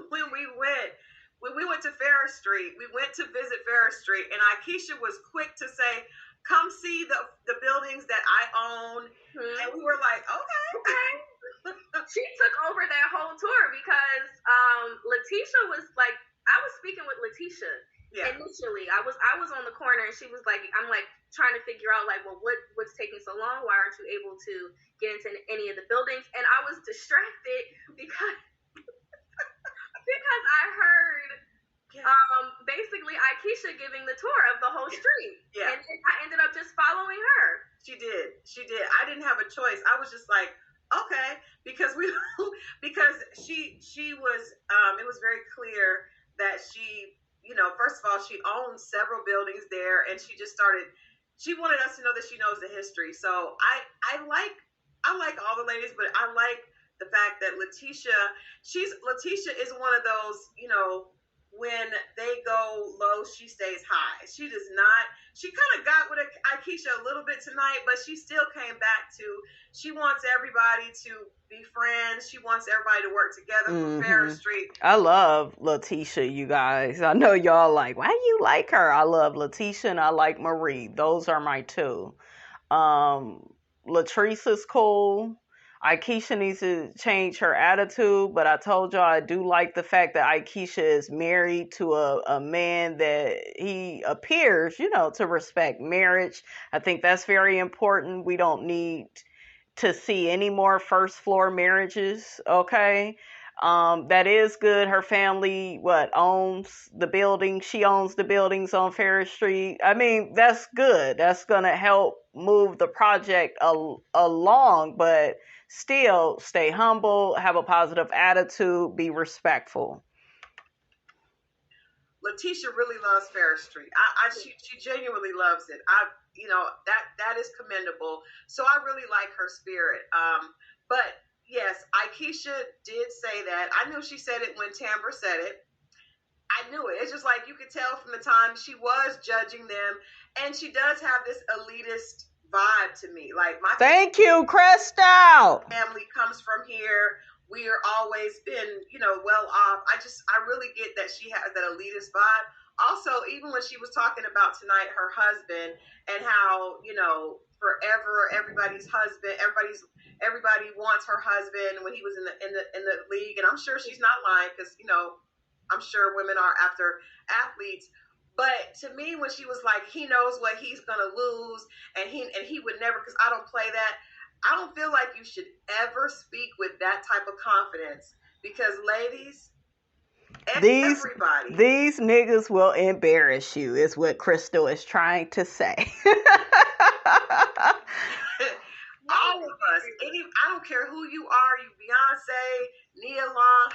Ferris Street, we went to visit Ferris Street, and Akeisha was quick to say, come see the buildings that I own. Mm-hmm. And we were like, okay. She took over that whole tour because Lateasha was like, I was speaking with Lateasha initially. I was on the corner and she was like, I'm like trying to figure out like, well, what's taking so long? Why aren't you able to get into any of the buildings? And I was distracted because I heard basically Akeisha giving the tour of the whole street. Yeah. And I ended up just following her. She did. I didn't have a choice. I was just like, okay, because she was it was very clear that she, first of all, she owns several buildings there, and she wanted us to know that she knows the history. So I like all the ladies, but I like the fact that Lateasha is one of those, when they go low, she stays high. She does not. She kind of got with Akeisha a little bit tonight, but she still came back to, she wants everybody to be friends. She wants everybody to work together for Ferris Street. I love Lateasha, you guys. I know y'all like, why do you like her? I love Lateasha and I like Marie. Those are my two. Latrice is cool. Akeisha needs to change her attitude, but I told y'all I do like the fact that Akeisha is married to a man that he appears, to respect marriage. I think that's very important. We don't need to see any more first floor marriages, okay? That is good. Her family, owns the building? She owns the buildings on Ferris Street. I mean, that's good. That's going to help move the project along, but still stay humble, have a positive attitude, be respectful. Lateasha really loves Ferris Street. She genuinely loves it. That is commendable. So I really like her spirit. But yes, Akeisha did say that. I knew she said it when Tamra said it. I knew it. It's just like you could tell from the time she was judging them, and she does have this elitist vibe to me. Like thank you, Crystal. Family comes from here. We are always been, well off. I really get that she has that elitist vibe. Also, even when she was talking about tonight, her husband and how, forever everybody's husband, everybody wants her husband when he was in the league. And I'm sure she's not lying because, I'm sure women are after athletes. But to me, when she was like, he knows what he's going to lose and he would never, because I don't play that. I don't feel like you should ever speak with that type of confidence because, ladies, everybody, these niggas will embarrass you, is what Crystal is trying to say. All of us. I don't care who you are, you Beyonce, Nia Long.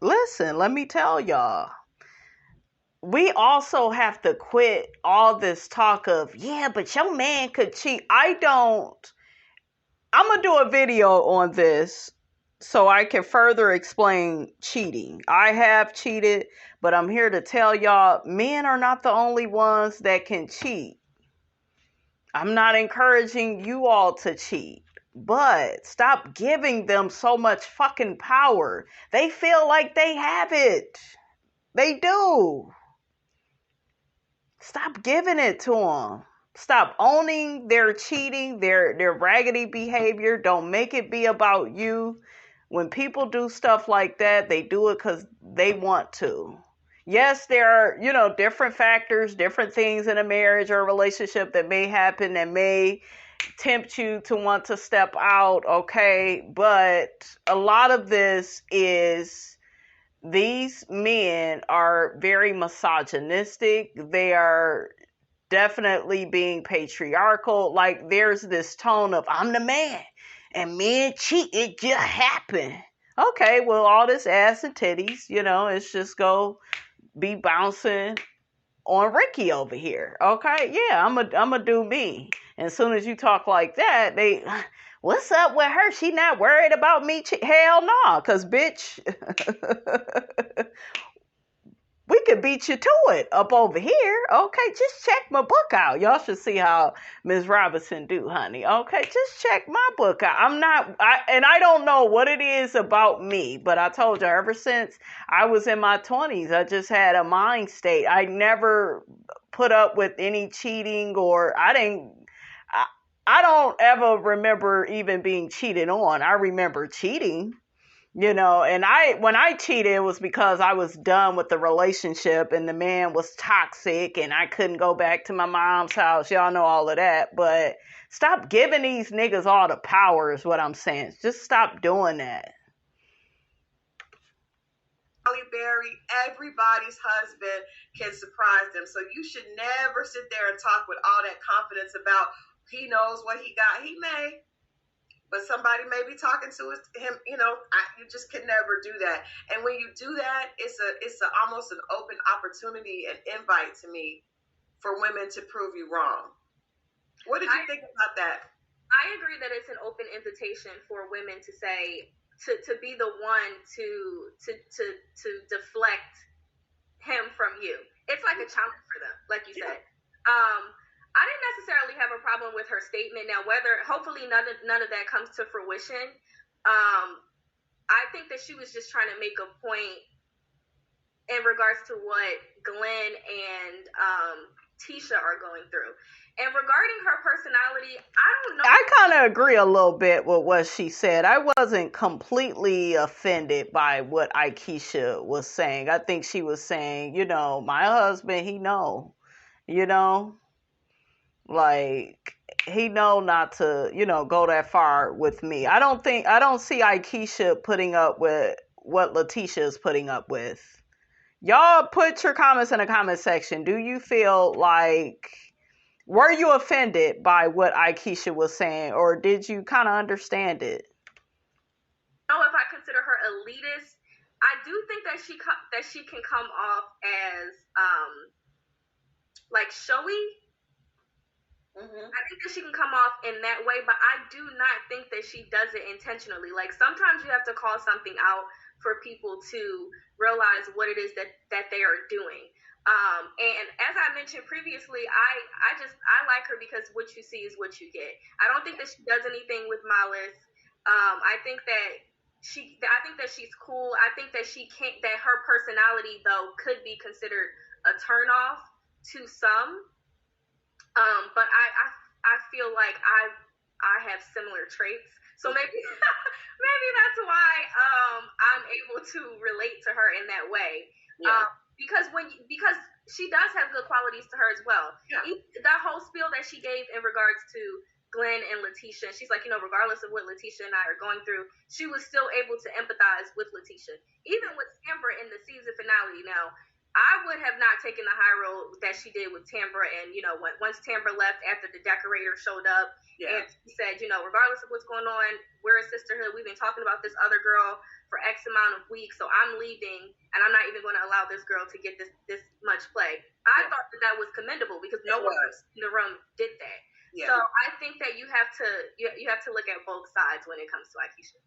Listen, let me tell y'all. We also have to quit all this talk of, yeah, but your man could cheat. I'm going to do a video on this so I can further explain cheating. I have cheated, but I'm here to tell y'all, men are not the only ones that can cheat. I'm not encouraging you all to cheat, but stop giving them so much fucking power. They feel like they have it. They do. Stop giving it to them. Stop owning their cheating, their raggedy behavior. Don't make it be about you. When people do stuff like that, they do it because they want to. Yes, there are, different factors, different things in a marriage or a relationship that may happen that may tempt you to want to step out, okay? But a lot of this is, these men are very misogynistic. They are definitely being patriarchal. Like, there's this tone of, I'm the man and men cheat. It just happened. Okay, well, all this ass and titties, it's just go be bouncing on Ricky over here. Okay, yeah, I'm a do me. And as soon as you talk like that, what's up with her? She not worried about me? Hell no, because bitch, we could beat you to it up over here. Okay, just check my book out. Y'all should see how Ms. Robinson do, honey. Okay, just check my book out. I don't know what it is about me, but I told you, ever since I was in my 20s, I just had a mind state. I never put up with any cheating, or I don't ever remember even being cheated on. I remember cheating. And when I cheated, it was because I was done with the relationship and the man was toxic and I couldn't go back to my mom's house. Y'all know all of that. But stop giving these niggas all the power is what I'm saying. Just stop doing that. Halle Berry, everybody's husband can surprise them. So you should never sit there and talk with all that confidence about he knows what he got. He may. But somebody may be talking to him, you just can never do that. And when you do that, it's almost an open opportunity, an invite to me for women to prove you wrong. What did you think about that? I agree that it's an open invitation for women to say, to be the one to deflect him from you. It's like a challenge for them, like you said. I didn't necessarily have a problem with her statement. Now, hopefully none of that comes to fruition. I think that she was just trying to make a point in regards to what Glen and Tisha are going through. And regarding her personality, I don't know. I kind of agree a little bit with what she said. I wasn't completely offended by what Lateasha was saying. I think she was saying, my husband, he know, like he know not to, go that far with me. I don't see Lateasha putting up with what Lateasha is putting up with. Y'all put your comments in the comment section. Do you feel like, were you offended by what Lateasha was saying, or did you kind of understand it? I don't know if I consider her elitist. I do think that she can come off as like showy. Mm-hmm. I think that she can come off in that way, but I do not think that she does it intentionally. Like sometimes you have to call something out for people to realize what it is that they are doing. And as I mentioned previously, I like her because what you see is what you get. I don't think that she does anything with malice. I think that she's cool. I think that that her personality though could be considered a turnoff to some. But I feel like I have similar traits. So maybe maybe that's why I'm able to relate to her in that way. Yeah. Because she does have good qualities to her as well. Yeah. That whole spiel that she gave in regards to Glen and Lateasha, she's like, regardless of what Lateasha and I are going through, she was still able to empathize with Lateasha. Even with Tambra in the season finale now, I would have not taken the high road that she did with Tambra. And, once Tambra left after the decorator showed up, yeah, and she said, regardless of what's going on, we're a sisterhood. We've been talking about this other girl for X amount of weeks, so I'm leaving, and I'm not even going to allow this girl to get this much play. I thought that was commendable because no one in the room did that. Yeah. So I think that you have to look at both sides when it comes to Lateasha.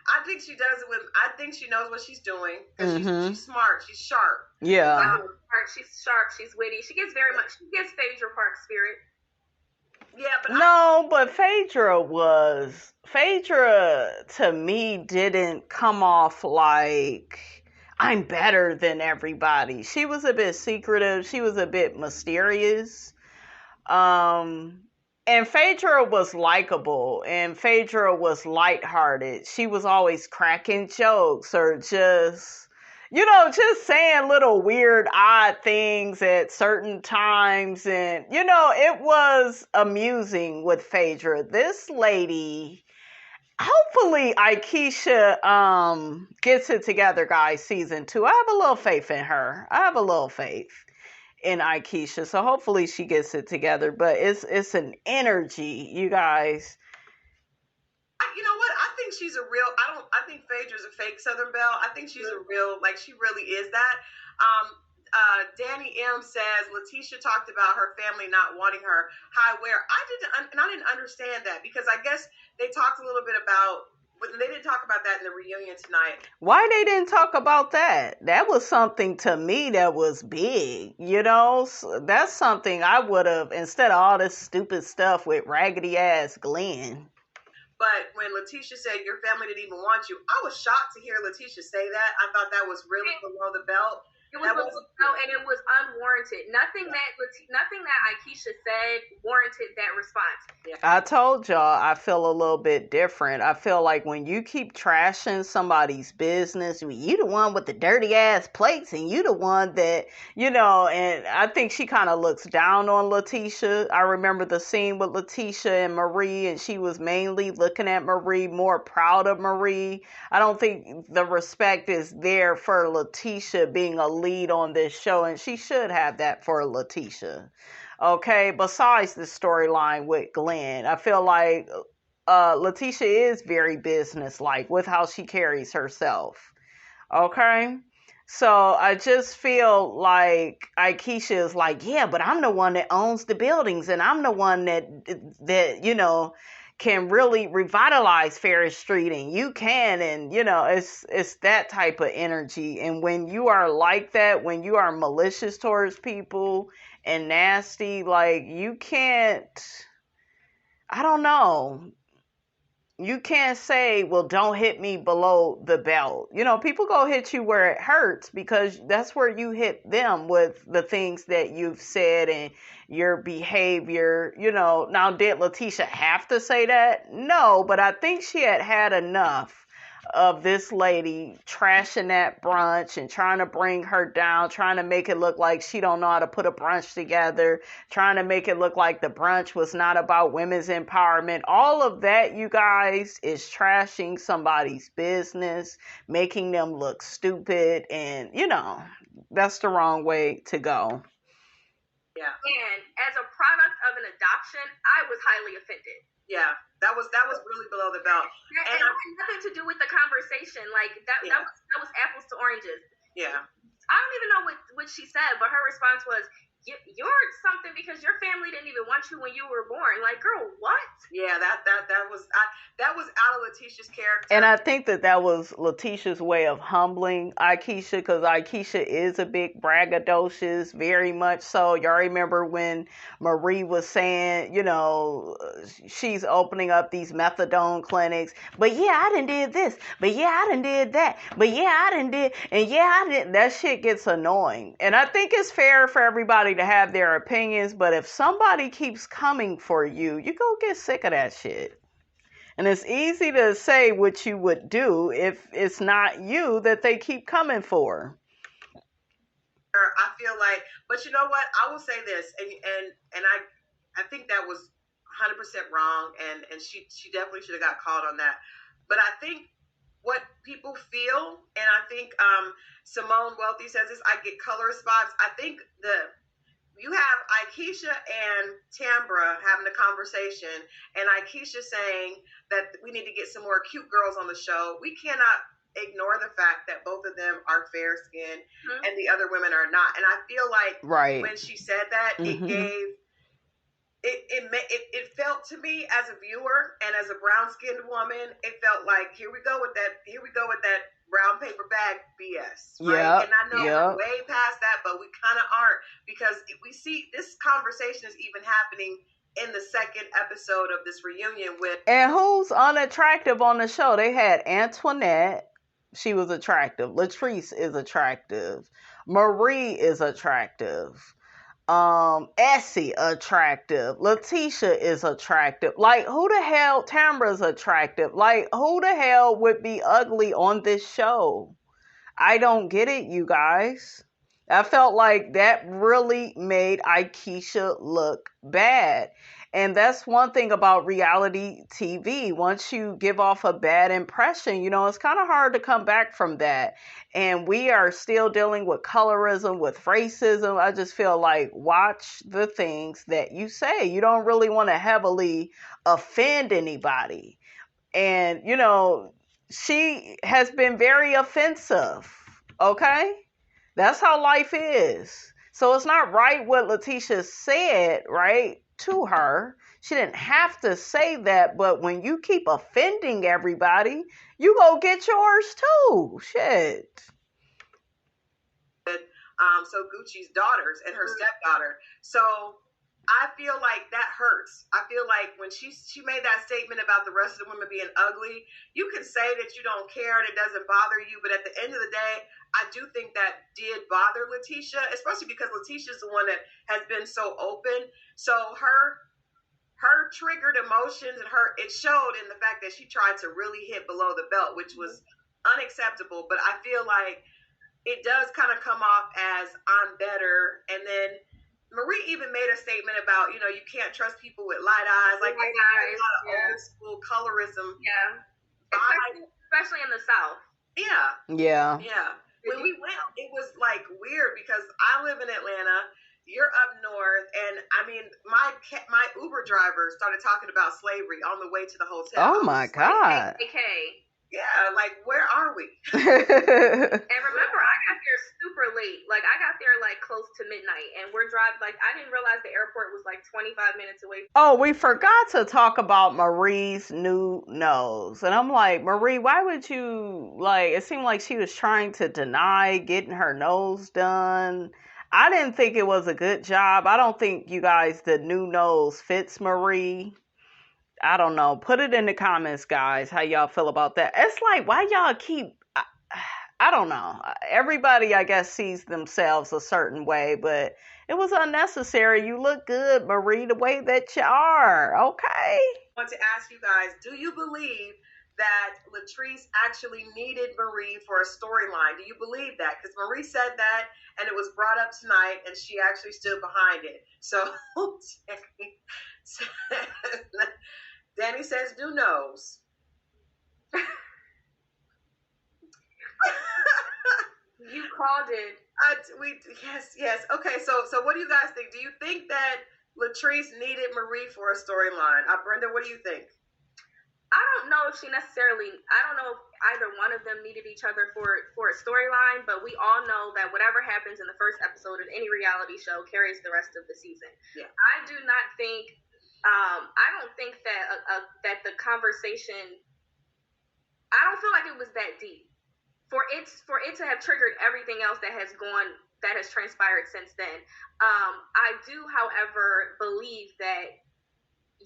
I think she does it I think she knows what she's doing. Mm-hmm. She's smart. She's sharp. Yeah. She's sharp. She's witty. She gets Phaedra Park spirit. Yeah, but Phaedra to me didn't come off like I'm better than everybody. She was a bit secretive. She was a bit mysterious. And Phaedra was likable, and Phaedra was lighthearted. She was always cracking jokes or just saying little weird, odd things at certain times. And, it was amusing with Phaedra. This lady, hopefully Lateasha gets it together, guys, season 2. I have a little faith in her. I have a little faith in Lateasha, so hopefully she gets it together. But it's an energy, you guys. You know what? I think she's a real. I think Phaedra's a fake Southern Belle. I think she's a real. Like she really is that. Danny M says Lateasha talked about her family not wanting her high wear. I didn't understand that because I guess they talked a little bit about. But they didn't talk about that in the reunion tonight. Why they didn't talk about that? That was something to me that was big, So that's something I would have, instead of all this stupid stuff with raggedy ass Glen. But when Lateasha said your family didn't even want you, I was shocked to hear Lateasha say that. I thought that was really below the belt. It was and it was unwarranted. Nothing that Lateasha said warranted that response. Yeah. I told y'all I feel a little bit different. I feel like when you keep trashing somebody's business, you the one with the dirty ass plates, and you the one that, and I think she kind of looks down on Lateasha. I remember the scene with Lateasha and Marie, and she was mainly looking at Marie, more proud of Marie. I don't think the respect is there for Lateasha being a lead on this show, and she should have that for Lateasha. Okay, besides the storyline with Glen, I feel like Lateasha is very businesslike with how she carries herself. Okay, so I just feel like Lateasha is like, yeah, but I'm the one that owns the buildings, and I'm the one that can really revitalize Ferris Street, and you can, and it's that type of energy. And when you are like that, when you are malicious towards people and nasty, like, you can't, I don't know, you can't say, well, don't hit me below the belt. People go hit you where it hurts, because that's where you hit them with the things that you've said and your behavior. Now, did Lateasha have to say that? No, but I think she had enough of this lady trashing that brunch and trying to bring her down, trying to make it look like she don't know how to put a brunch together, trying to make it look like the brunch was not about women's empowerment. All of that, you guys, is trashing somebody's business, making them look stupid, and that's the wrong way to go. Yeah. And as a product of an adoption, I was highly offended. Yeah, that was really below the belt. And it had nothing to do with the conversation. Like, that was apples to oranges. Yeah. I don't even know what she said, but her response was, you're something because your family didn't even want you when you were born. Like, girl, what? Yeah, that was out of Lateasha's character. And I think that was Lateasha's way of humbling Akeisha, because Akeisha is a big braggadocious, very much so. Y'all remember when Marie was saying, she's opening up these methadone clinics, but yeah, I done did this, but yeah, I done did that, but yeah, I done did, and yeah, I didn't. That shit gets annoying. And I think it's fair for everybody to have their opinions, but if somebody keeps coming for you, you go get sick of that shit. And it's easy to say what you would do if it's not you that they keep coming for. I feel like, but you know what? I will say this, and I think that was 100% wrong, and she definitely should have got called on that. But I think what people feel, and I think Simone Wealthy says this, I get color spots. I think you have Akeisha and Tambra having a conversation, and Akeisha saying that we need to get some more cute girls on the show. We cannot ignore the fact that both of them are fair skinned, and the other women are not. And I feel like when she said that, it felt to me as a viewer and as a brown skinned woman, it felt like here we go with that brown paper bag BS, right? Yep, and I know we're way past that, but we kind of aren't, because we see this conversation is even happening in the second episode of this reunion with. And who's unattractive on the show? They had Antoinette. She was attractive. Latrice is attractive. Marie is attractive. Essie attractive. Lateasha is attractive. Like, who the hell? Tamra's attractive. Like, who the hell would be ugly on this show? I don't get it, you guys. I felt like that really made Akeisha look bad. And that's one thing about reality TV. Once you give off a bad impression, it's kind of hard to come back from that. And we are still dealing with colorism, with racism. I just feel like, watch the things that you say. You don't really want to heavily offend anybody. And, she has been very offensive. Okay? That's how life is. So it's not right what Lateasha said, right, to her. She didn't have to say that, but when you keep offending everybody, you go get yours too. Shit. So Gucci's daughters and her stepdaughter. So I feel like that hurts. I feel like when she made that statement about the rest of the women being ugly, you can say that you don't care and it doesn't bother you, but at the end of the day, I do think that did bother Lateasha, especially because Lateasha's the one that has been so open. So her triggered emotions and it showed in the fact that she tried to really hit below the belt, which was unacceptable. But I feel like it does kind of come off as I'm better. And then Marie even made a statement about, you can't trust people with light eyes. Like, there's a lot of old school colorism. Yeah. Especially in the South. Yeah. Yeah. Yeah. When we went, it was like weird because I live in Atlanta. You're up north, and I mean, my Uber driver started talking about slavery on the way to the hotel. Oh my God. Okay. Yeah, like, where are we? And remember, I got there super late. Like, I got there, like, close to midnight, and we're driving, like, I didn't realize the airport was, like, 25 minutes away. Oh, we forgot to talk about Marie's new nose. And I'm like, Marie, why would you, like, it seemed like she was trying to deny getting her nose done. I didn't think it was a good job. I don't think you guys, the new nose fits Marie. I don't know. Put it in the comments, guys, how y'all feel about that. It's like, why y'all keep, I don't know. Everybody, I guess, sees themselves a certain way, but it was unnecessary. You look good, Marie, the way that you are. Okay. I want to ask you guys, do you believe that Latrice actually needed Marie for a storyline? Do you believe that? Because Marie said that, and it was brought up tonight, and she actually stood behind it. So Danny says, "Do knows." You called it. Yes. Okay, so what do you guys think? Do you think that Latrice needed Marie for a storyline? Brenda, what do you think? I don't know if I don't know if either one of them needed each other for a storyline, but we all know that whatever happens in the first episode of any reality show carries the rest of the season. Yeah. I do not think, I don't think that the conversation, I don't feel like it was that deep. For it to have triggered everything else that has transpired since then. I do, however, believe that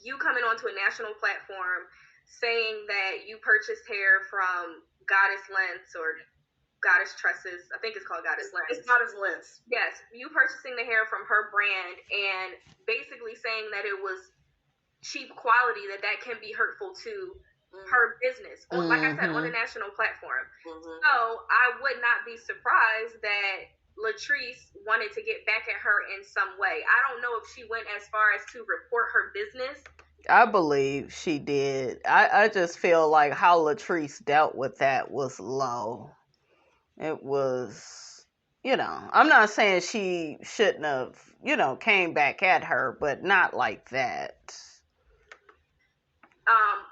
you coming onto a national platform saying that you purchased hair from Goddess Lengths or Goddess Tresses, I think it's called Goddess Lengths. It's Goddess Lengths. Yes, you purchasing the hair from her brand and basically saying that it was cheap quality, that can be hurtful to her business, like I said, on a national platform. So I would not be surprised that Latrice wanted to get back at her in some way. I don't know if she went as far as to report her business. I believe she did. I just feel like how Latrice dealt with that was low. It was, I'm not saying she shouldn't have, came back at her, but not like that.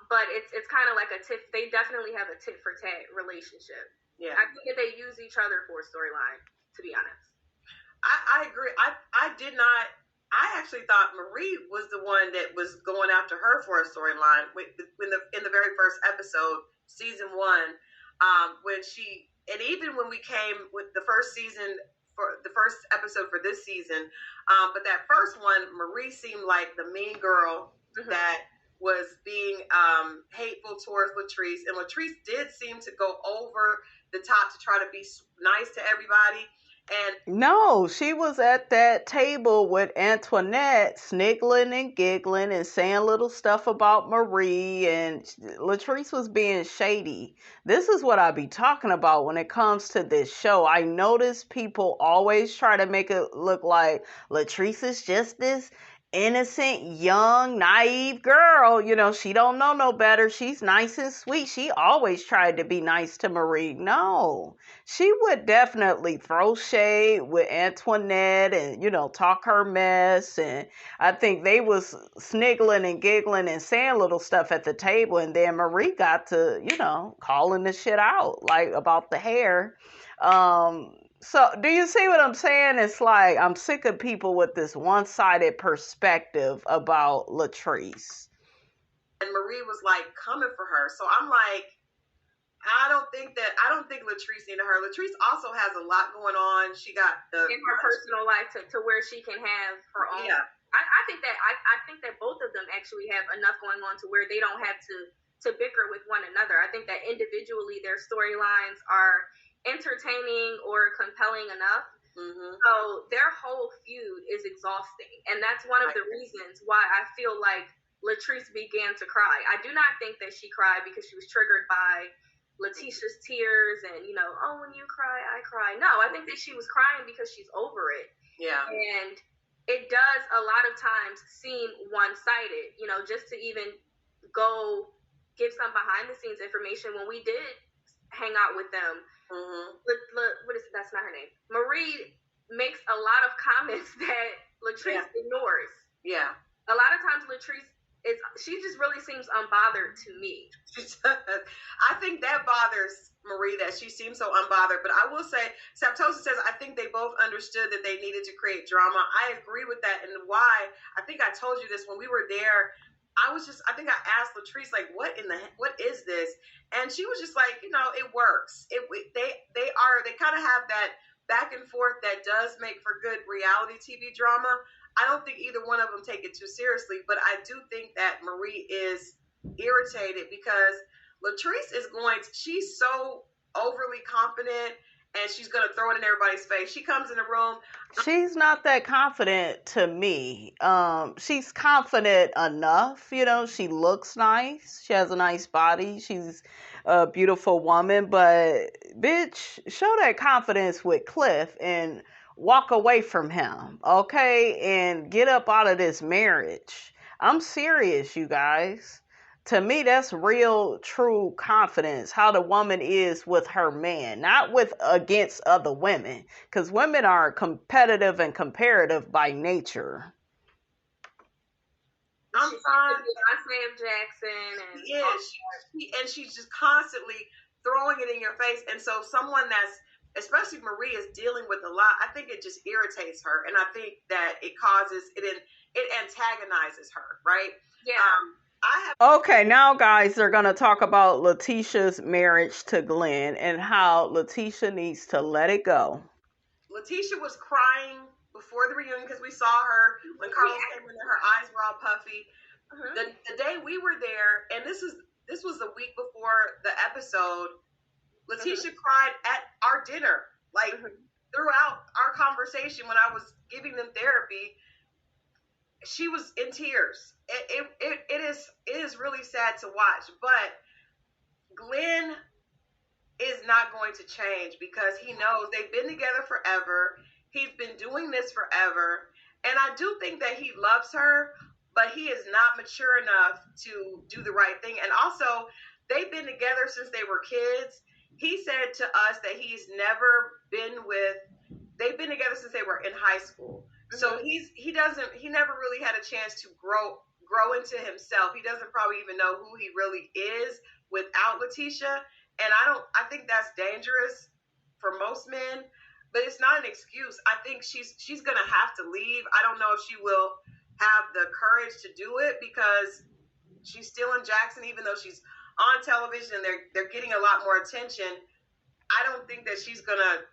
But it's kind of like a tit. They definitely have a tit for tat relationship. Yeah, I think that they use each other for a storyline. To be honest, I agree. I did not. I actually thought Marie was the one that was going after her for a storyline in the very first episode, season 1, when she, and even when we came with the first season for the first episode for this season, but that first one, Marie seemed like the mean girl that was being hateful towards Latrice, and Latrice did seem to go over the top to try to be nice to everybody. And no, she was at that table with Antoinette, sniggling and giggling and saying little stuff about Marie, and Latrice was being shady. This is what I be talking about when it comes to this show. I notice people always try to make it look like Latrice is just this innocent, young, naive girl. She don't know no better. She's nice and sweet. She always tried to be nice to Marie. No, she would definitely throw shade with Antoinette and, talk her mess. And I think they was sniggling and giggling and saying little stuff at the table. And then Marie got to, calling the shit out, like about the hair. So, do you see what I'm saying? It's like, I'm sick of people with this one-sided perspective about Latrice. And Marie was like coming for her. So I'm like, I don't think Latrice needed her. Latrice also has a lot going on. She got in her personal life to where she can have her own. Yeah. I think that both of them actually have enough going on to where they don't have to bicker with one another. I think that individually their storylines are entertaining or compelling enough. So their whole feud is exhausting, and that's one of the reasons why I feel like Latrice began to cry. I do not think that she cried because she was triggered by Lateasha's tears and when you cry I cry. No, I think that she was crying because she's over it. Yeah. And it does a lot of times seem one-sided, just to even go give some behind the scenes information. When we did hang out with them, that's not her name. Marie makes a lot of comments that Latrice ignores. Yeah. A lot of times Latrice she just really seems unbothered to me. I think that bothers Marie that she seems so unbothered. But I will say, Saptosa says, I think they both understood that they needed to create drama. I agree with that. And why? I think I told you this when we were there. I think I asked Latrice, like, what is this? And she was just like, it works. They kind of have that back and forth that does make for good reality TV drama. I don't think either one of them take it too seriously, but I do think that Marie is irritated because Latrice she's so overly confident and she's going to throw it in everybody's face. She comes in the room. She's not that confident to me. She's confident enough, she looks nice. She has a nice body. She's a beautiful woman, but bitch, show that confidence with Cliff and walk away from him, okay? And get up out of this marriage. I'm serious, you guys. To me, that's real, true confidence, how the woman is with her man, not against other women, because women are competitive and comparative by nature. I'm fine. Sam Jackson. And she's just constantly throwing it in your face. And so someone that's, especially Marie, is dealing with a lot, I think it just irritates her. And I think that it antagonizes her, right? Yeah. Okay, now guys, they're going to talk about Lateasha's marriage to Glen and how Lateasha needs to let it go. Lateasha was crying before the reunion because we saw her when Carlos came in there, her eyes were all puffy. Mm-hmm. The day we were there, and this was the week before the episode, Lateasha cried at our dinner, like throughout our conversation when I was giving them therapy. She was in tears. It is really sad to watch, but Glen is not going to change because he knows they've been together forever. He's been doing this forever. And I do think that he loves her, but he is not mature enough to do the right thing. And also, they've been together since they were kids. He said to us that they've been together since they were in high school. So he never really had a chance to grow into himself. He doesn't probably even know who he really is without Lateasha. And I think that's dangerous for most men, but it's not an excuse. I think she's going to have to leave. I don't know if she will have the courage to do it because she's still in Jackson, even though she's on television and they're getting a lot more attention. I don't think that she's gonna.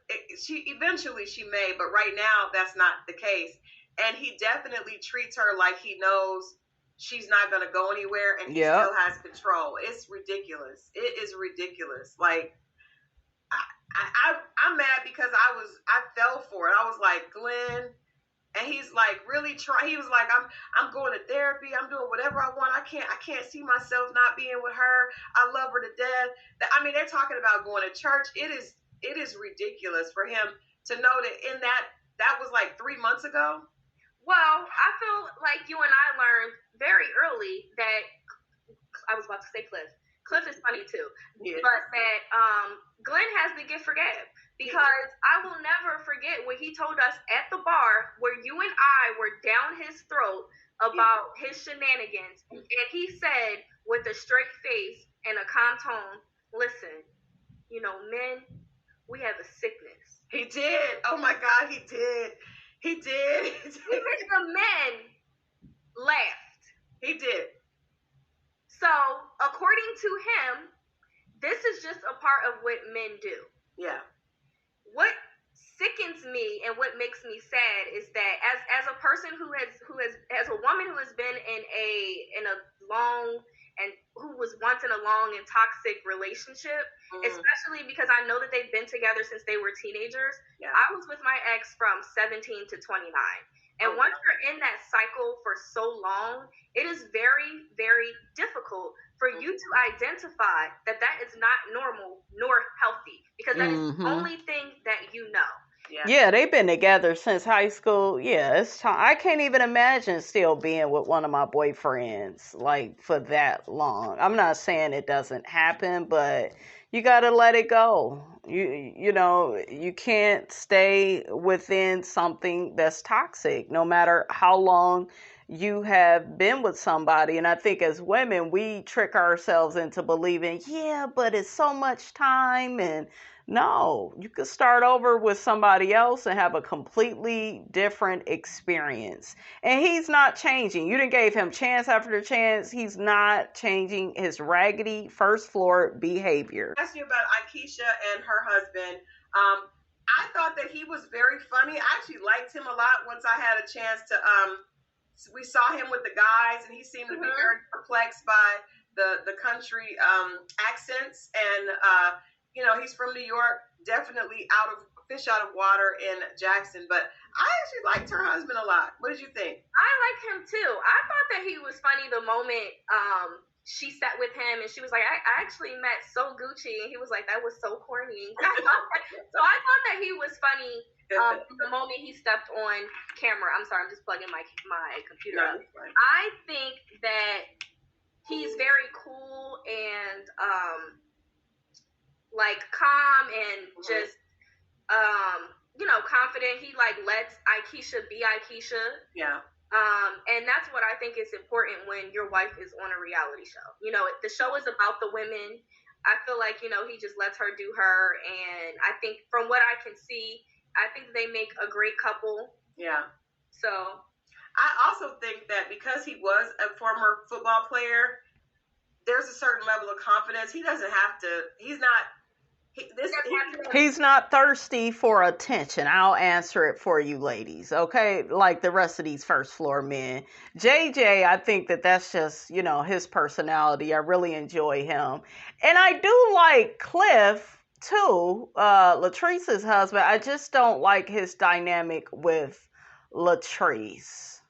Eventually she may, but right now that's not the case. And he definitely treats her like he knows she's not gonna go anywhere, and he still has control. It's ridiculous. It is ridiculous. Like I'm mad because I fell for it. I was like, Glen. And he's like really trying. He was like, I'm going to therapy. I'm doing whatever I want. I can't see myself not being with her. I love her to death. I mean, they're talking about going to church. It is ridiculous for him to know that that was like 3 months ago. Well, I feel like you and I learned very early that I was about to say Cliff. Cliff is funny too, but that Glen has the gift for gab. Because I will never forget when he told us at the bar where you and I were down his throat about his shenanigans. And he said with a straight face and a calm tone, listen, men, we have a sickness. He did. Oh my God, he did. He did. Even the men laughed. He did. So according to him, this is just a part of what men do. Yeah. What sickens me and what makes me sad is that as a person who has as a woman who has been in a long and who was once in a long and toxic relationship, especially because I know that they've been together since they were teenagers. Yeah. I was with my ex from 17 to 29. And once you're in that cycle for so long, it is very, very difficult for you to identify that is not normal nor healthy, because that is the only thing that you know. Yeah, they've been together since high school. Yeah, it's time. I can't even imagine still being with one of my boyfriends like for that long. I'm not saying it doesn't happen, but you got to let it go. You can't stay within something that's toxic, no matter how long you have been with somebody. And I think as women, we trick ourselves into believing, yeah, but it's so much time. And no, you could start over with somebody else and have a completely different experience. And he's not changing. You didn't gave him chance after chance. He's not changing his raggedy first floor behavior. I asked you about Lateasha and her husband. I thought that he was very funny. I actually liked him a lot once I had a chance to we saw him with the guys, and he seemed to be very perplexed by the country accents. And he's from New York, definitely fish out of water in Jackson. But I actually liked her husband a lot. What did you think? I like him too. I thought that he was funny the moment she sat with him and she was like, I actually met So Gucci, and he was like, that was so corny. So I thought that he was funny the moment he stepped on camera. I'm sorry, I'm just plugging my computer up. I think that he's very cool and like calm and just confident. He like lets Lateasha be Lateasha. Yeah. And that's what I think is important when your wife is on a reality show. The show is about the women. I feel like, he just lets her do her. And I think from what I can see, I think they make a great couple. Yeah. So I also think that because he was a former football player, there's a certain level of confidence. He doesn't have to, he's not thirsty for attention. I'll answer it for you ladies, okay? Like the rest of these first floor men. JJ, I think that's just, his personality. I really enjoy him. And I do like Cliff too, Latrice's husband. I just don't like his dynamic with Latrice.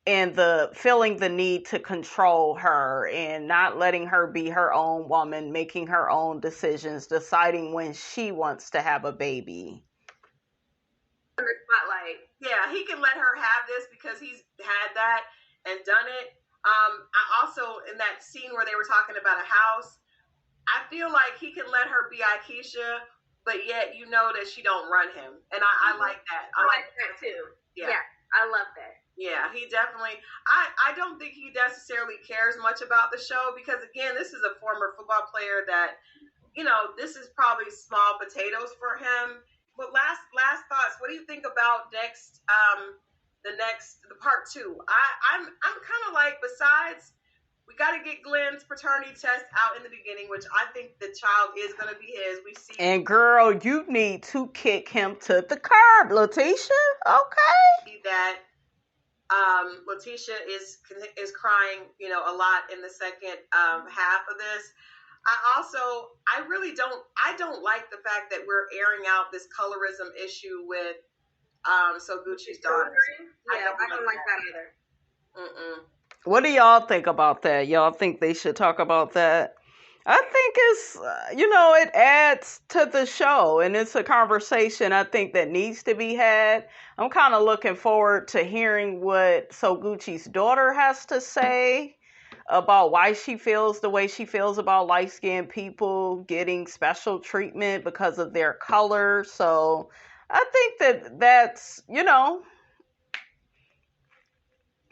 And feeling the need to control her and not letting her be her own woman, making her own decisions, deciding when she wants to have a baby. Spotlight. Yeah, he can let her have this because he's had that and done it. I also, in that scene where they were talking about a house, I feel like he can let her be Lateasha, but yet that she don't run him. And I like that. I like that too. Yeah, I love that. Yeah, he definitely, I don't think he necessarily cares much about the show because, again, this is a former football player that, this is probably small potatoes for him. But last thoughts, what do you think about the part 2? I'm kind of like, besides, we got to get Glen's paternity test out in the beginning, which I think the child is going to be his. We see. And girl, you need to kick him to the curb, Lateasha. Okay. See that. Lateasha is crying, a lot in the second half of this. I don't like the fact that we're airing out this colorism issue with So Gucci's daughter. Yeah, I don't like that either. What do y'all think about that? Y'all think they should talk about that? I think it's, it adds to the show, and it's a conversation I think that needs to be had. I'm kind of looking forward to hearing what So Gucci's daughter has to say about why she feels the way she feels about light-skinned people getting special treatment because of their color. So I think that's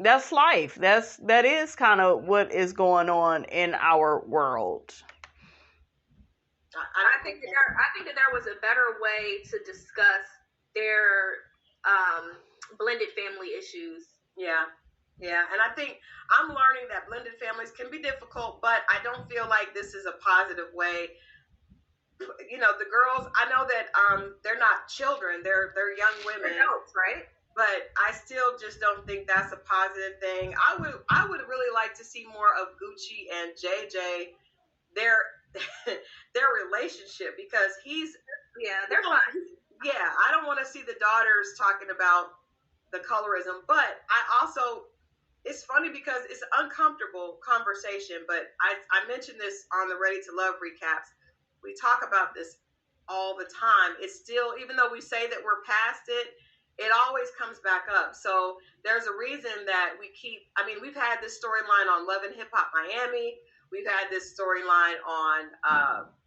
that's life. That is kind of what is going on in our world. I think that there was a better way to discuss their blended family issues. Yeah, and I think I'm learning that blended families can be difficult, but I don't feel like this is a positive way. The girls, I know that they're not children; they're young women, they're adults, right? But I still just don't think that's a positive thing. I would really like to see more of Gucci and JJ, their relationship, because they're fine. Yeah, I don't want to see the daughters talking about the colorism, but it's funny because it's an uncomfortable conversation, but I mentioned this on the Ready to Love recaps. We talk about this all the time. It's still, even though we say that we're past it, it always comes back up. So there's a reason that we've had this storyline on Love and Hip Hop Miami. We've had this storyline on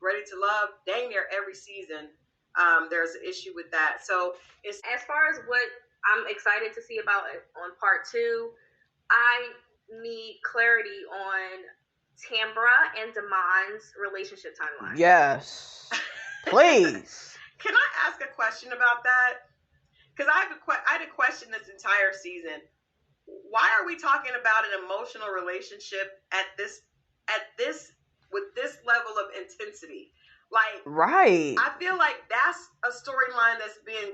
Ready to Love dang near every season. There's an issue with that. So as far as what I'm excited to see about it on part 2, I need clarity on Tambra and Damon's relationship timeline. Yes. Please. Can I ask a question about that? Because I had a question this entire season. Why are we talking about an emotional relationship at this with this level of intensity? Like, right. I feel like that's a storyline that's been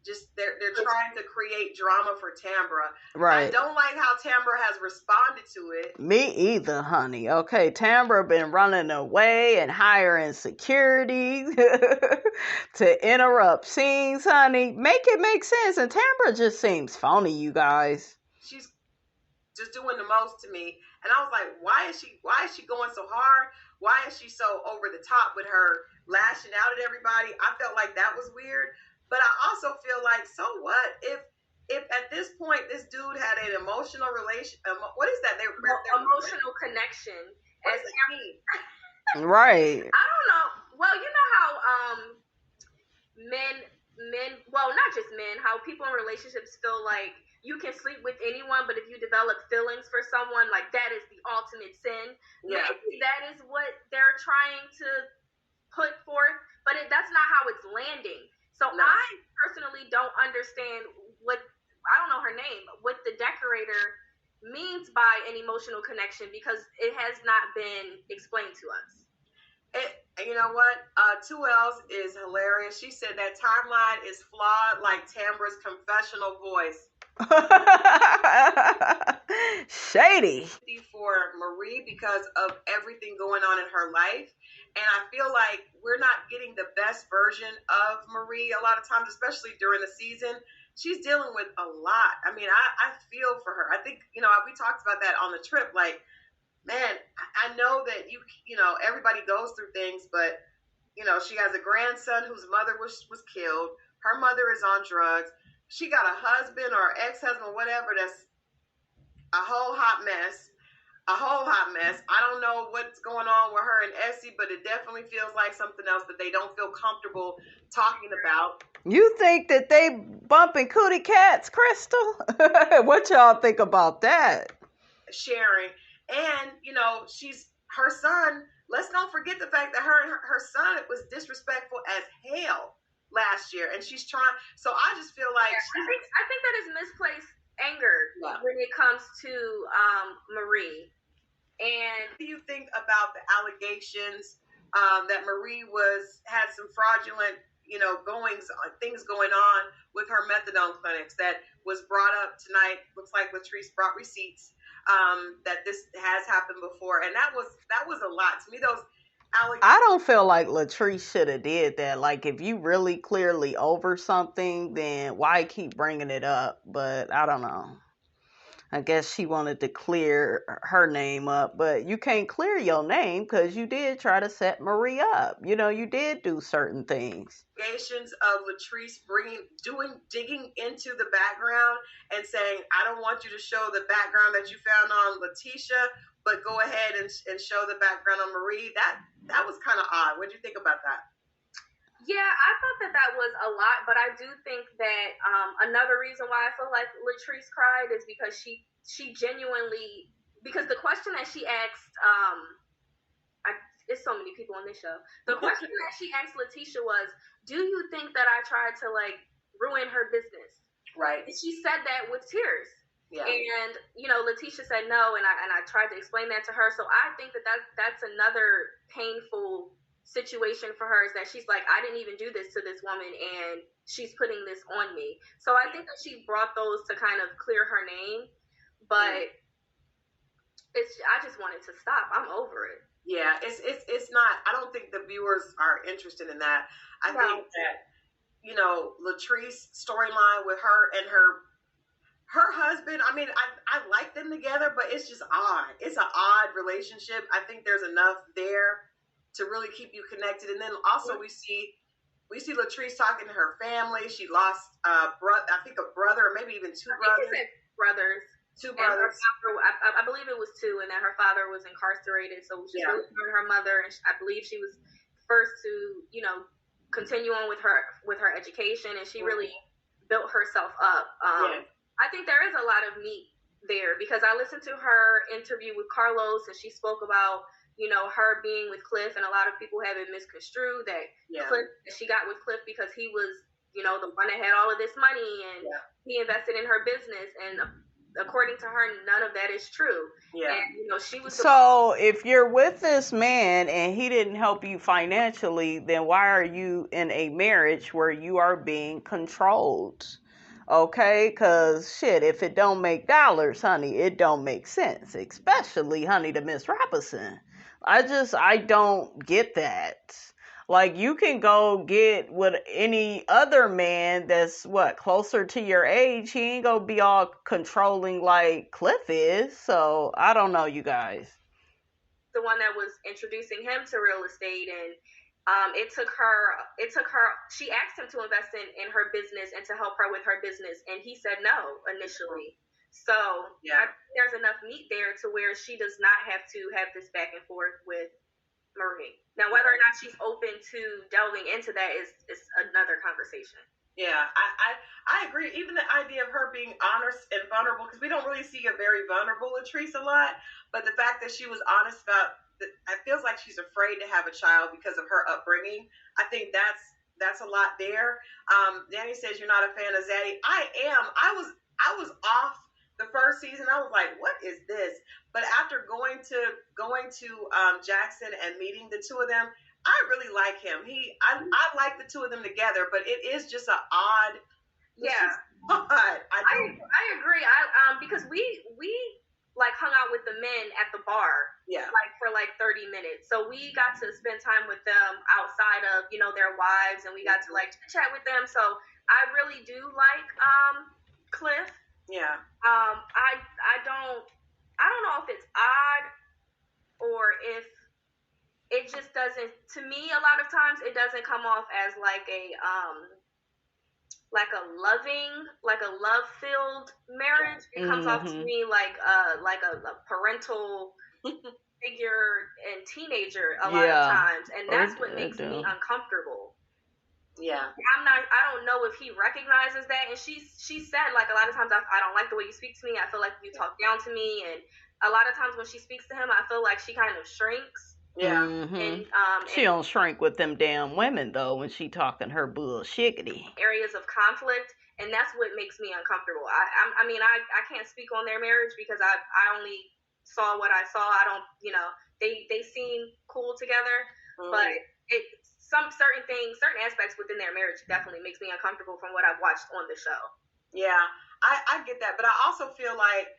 just they're trying to create drama for Tambra. Right. I don't like how Tambra has responded to it. Me either, honey. Okay, Tambra been running away and hiring security to interrupt scenes, honey. Make it make sense. And Tambra just seems phony, you guys. She's just doing the most to me. And I was like, why is she going so hard? Why is she so over the top with her lashing out at everybody? I felt like that was weird. But I also feel like, so what if at this point this dude had an emotional relation? What is that? Emotional connection. What does that mean? Right. I don't know. Well, you know how men, well, not just men, how people in relationships feel like you can sleep with anyone, but if you develop feelings for someone, like that is the ultimate sin. Yeah. Maybe that is what they're trying to put forth, but that's not how it's landing. So no. I personally don't understand what, I don't know her name, what the decorator means by an emotional connection, because it has not been explained to us. You know what? 2Ls is hilarious. She said that timeline is flawed like Tambra's confessional voice. Shady. For Marie because of everything going on in her life. And I feel like we're not getting the best version of Marie a lot of times, especially during the season. She's dealing with a lot. I mean, I feel for her. I think, we talked about that on the trip. Like, man, I know that you know, everybody goes through things, but, she has a grandson whose mother was killed. Her mother is on drugs. She got a husband or ex-husband, whatever, that's a whole hot mess. I don't know what's going on with her and Essie, but it definitely feels like something else that they don't feel comfortable talking about. You think that they bumping cootie cats, Crystal? What y'all think about that? Sharing. And, she's her son. Let's not forget the fact that her son was disrespectful as hell last year, and she's trying. So I just feel like I think that is misplaced anger when it comes to Marie. And what do you think about the allegations that Marie had some fraudulent, things going on with her methadone clinics that was brought up tonight? Looks like Latrice brought receipts that this has happened before, and that was a lot to me. Those I don't feel like Latrice should have did that. Like, if you really clearly over something, then why keep bringing it up? But I don't know. I guess she wanted to clear her name up, but you can't clear your name because you did try to set Marie up. You did do certain things. Allegations of Latrice digging into the background and saying, I don't want you to show the background that you found on Lateasha, but go ahead and show the background on Marie. That was kind of odd. What did you think about that? Yeah, I thought that was a lot, but I do think that another reason why I feel like Latrice cried is because she genuinely, because the question that she asked, there's so many people on this show. The question that she asked Lateasha was, do you think that I tried to ruin her business? Right. And she said that with tears. Yeah. And Lateasha said no, and I tried to explain that to her. So I think that's another painful situation for her, is that she's like, I didn't even do this to this woman, and she's putting this on me. So I think that she brought those to kind of clear her name, but I just wanted to stop. I'm over it. Yeah, it's not. I don't think the viewers are interested in that. I think that Latrice storyline with her and her husband, I mean, I like them together, but it's just odd. It's an odd relationship. I think there's enough there to really keep you connected. And then also we see Latrice talking to her family. She lost I think a brother, or maybe even two brothers. Brothers. Two brothers. I believe it was two, and that her father was incarcerated. So she's really with her mother, and I believe she was first to, continue on with her education, and she really built herself up. I think there is a lot of meat there, because I listened to her interview with Carlos, and she spoke about, you know, her being with Cliff, and a lot of people have it misconstrued that she got with Cliff because he was, you know, the one that had all of this money, and he invested in her business, and according to her, none of that is true. Yeah. And, you know, she was. So if you're with this man and he didn't help you financially, then why are you in a marriage where you are being controlled? Okay, because shit, if it don't make dollars, honey, it don't make sense. Especially, honey, to Miss Robinson. I don't get that. Like, you can go get with any other man that's, closer to your age. He ain't gonna be all controlling like Cliff is. So, I don't know, you guys. The one that was introducing him to real estate, and it took her, she asked him to invest in her business and to help her with her business, and he said no initially. So, I think there's enough meat there to where she does not have to have this back and forth with Marie. Now, whether or not she's open to delving into that is another conversation. Yeah, I agree. Even the idea of her being honest and vulnerable, because we don't really see a very vulnerable Latrice a lot, but the fact that she was honest about, it feels like she's afraid to have a child because of her upbringing. I think that's a lot there. Danny says you're not a fan of Zaddy. I am. I was off the first season. I was like, what is this? But after going to Jackson and meeting the two of them, I really like him. I like the two of them together, but it is just an odd. Odd. I agree. Because we like hung out with the men at the bar. Yeah. Like for 30 minutes. So we got to spend time with them outside of, you know, their wives, and we got to chat with them. So I really do like Cliff. Yeah. I don't know if it's odd or if it just doesn't, to me, a lot of times it doesn't come off as like a love-filled marriage. It comes off to me like a parental figure and teenager a lot of times, and that's what makes me uncomfortable. Yeah, I don't know if he recognizes that, and she said, like, a lot of times I don't like the way you speak to me. I feel like you talk down to me, and a lot of times when she speaks to him, I feel like she kind of shrinks. Yeah. And she don't shrink with them damn women though when she talking her bullshiggity. Areas of conflict, and that's what makes me uncomfortable. I mean I can't speak on their marriage because I only saw what I saw. I don't, you know, they seem cool together, but some certain aspects within their marriage definitely makes me uncomfortable from what I've watched on the show. Yeah, I get that, but I also feel like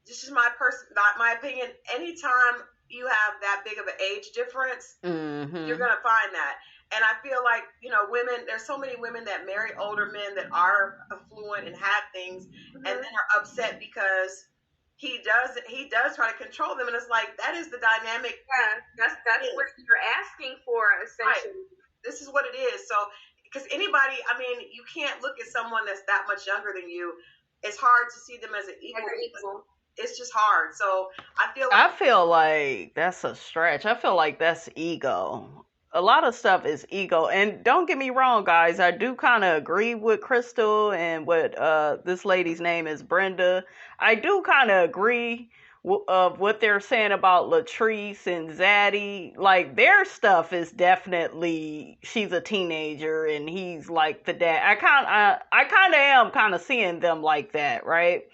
this is my opinion. Anytime you have that big of an age difference, you're gonna find that. And I feel like, you know, there's so many women that marry older men that are affluent and have things, and then are upset because he does try to control them, and it's like, that is the dynamic. Yeah, that's what you're asking for, essentially. Right. This is what it is. So, because anybody, I mean, you can't look at someone that's that much younger than you. It's hard to see them as an equal. It's just hard. So I feel like that's a stretch. I feel like that's ego. A lot of stuff is ego. And don't get me wrong, guys. I do kind of agree with Crystal and what this lady's name is, Brenda. I do kind of agree of what they're saying about Latrice and Zaddy. Like, their stuff is definitely, she's a teenager and he's like the dad. I kind of am kind of seeing them like that, right?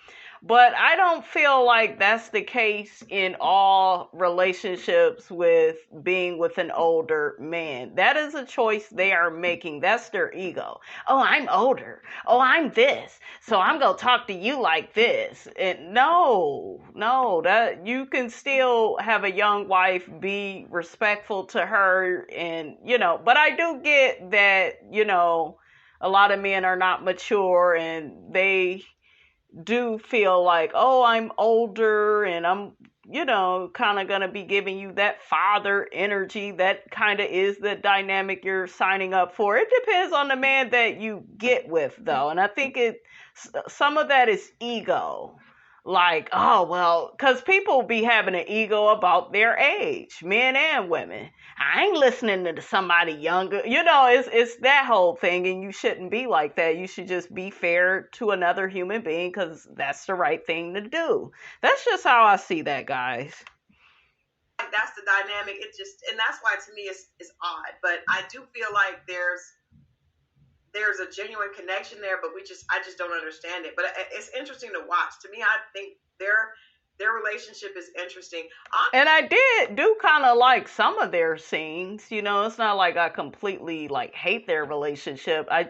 But I don't feel like that's the case in all relationships with being with an older man. That is a choice they are making. That's their ego. Oh, I'm older. Oh, I'm this. So I'm going to talk to you like this. And no, that you can still have a young wife, be respectful to her, and, you know, but I do get that, you know, a lot of men are not mature and they do feel like, oh, I'm older and I'm, you know, kind of going to be giving you that father energy. That kind of is the dynamic you're signing up for. It depends on the man that you get with, though. And I think some of that is ego. like, oh, well, because people be having an ego about their age, men and women. I ain't listening to somebody younger. It's that whole thing, and you shouldn't be like that. You should just be fair to another human being because that's the right thing to do. That's just how I see that, guys. That's the dynamic. And that's why to me it's odd. But I do feel like there's a genuine connection there, but I just don't understand it. But it's interesting to watch. To me, I think their relationship is interesting. And I do kind of like some of their scenes. It's not like I completely like hate their relationship. I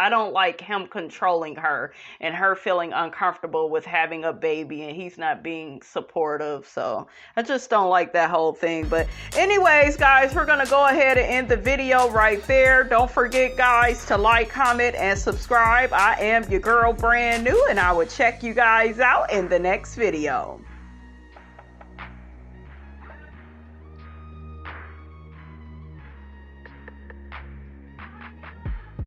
don't like him controlling her and her feeling uncomfortable with having a baby and he's not being supportive. So I just don't like that whole thing. But anyways, guys, we're going to go ahead and end the video right there. Don't forget, guys, to like, comment, and subscribe. I am your girl, Brand New, and I will check you guys out in the next video.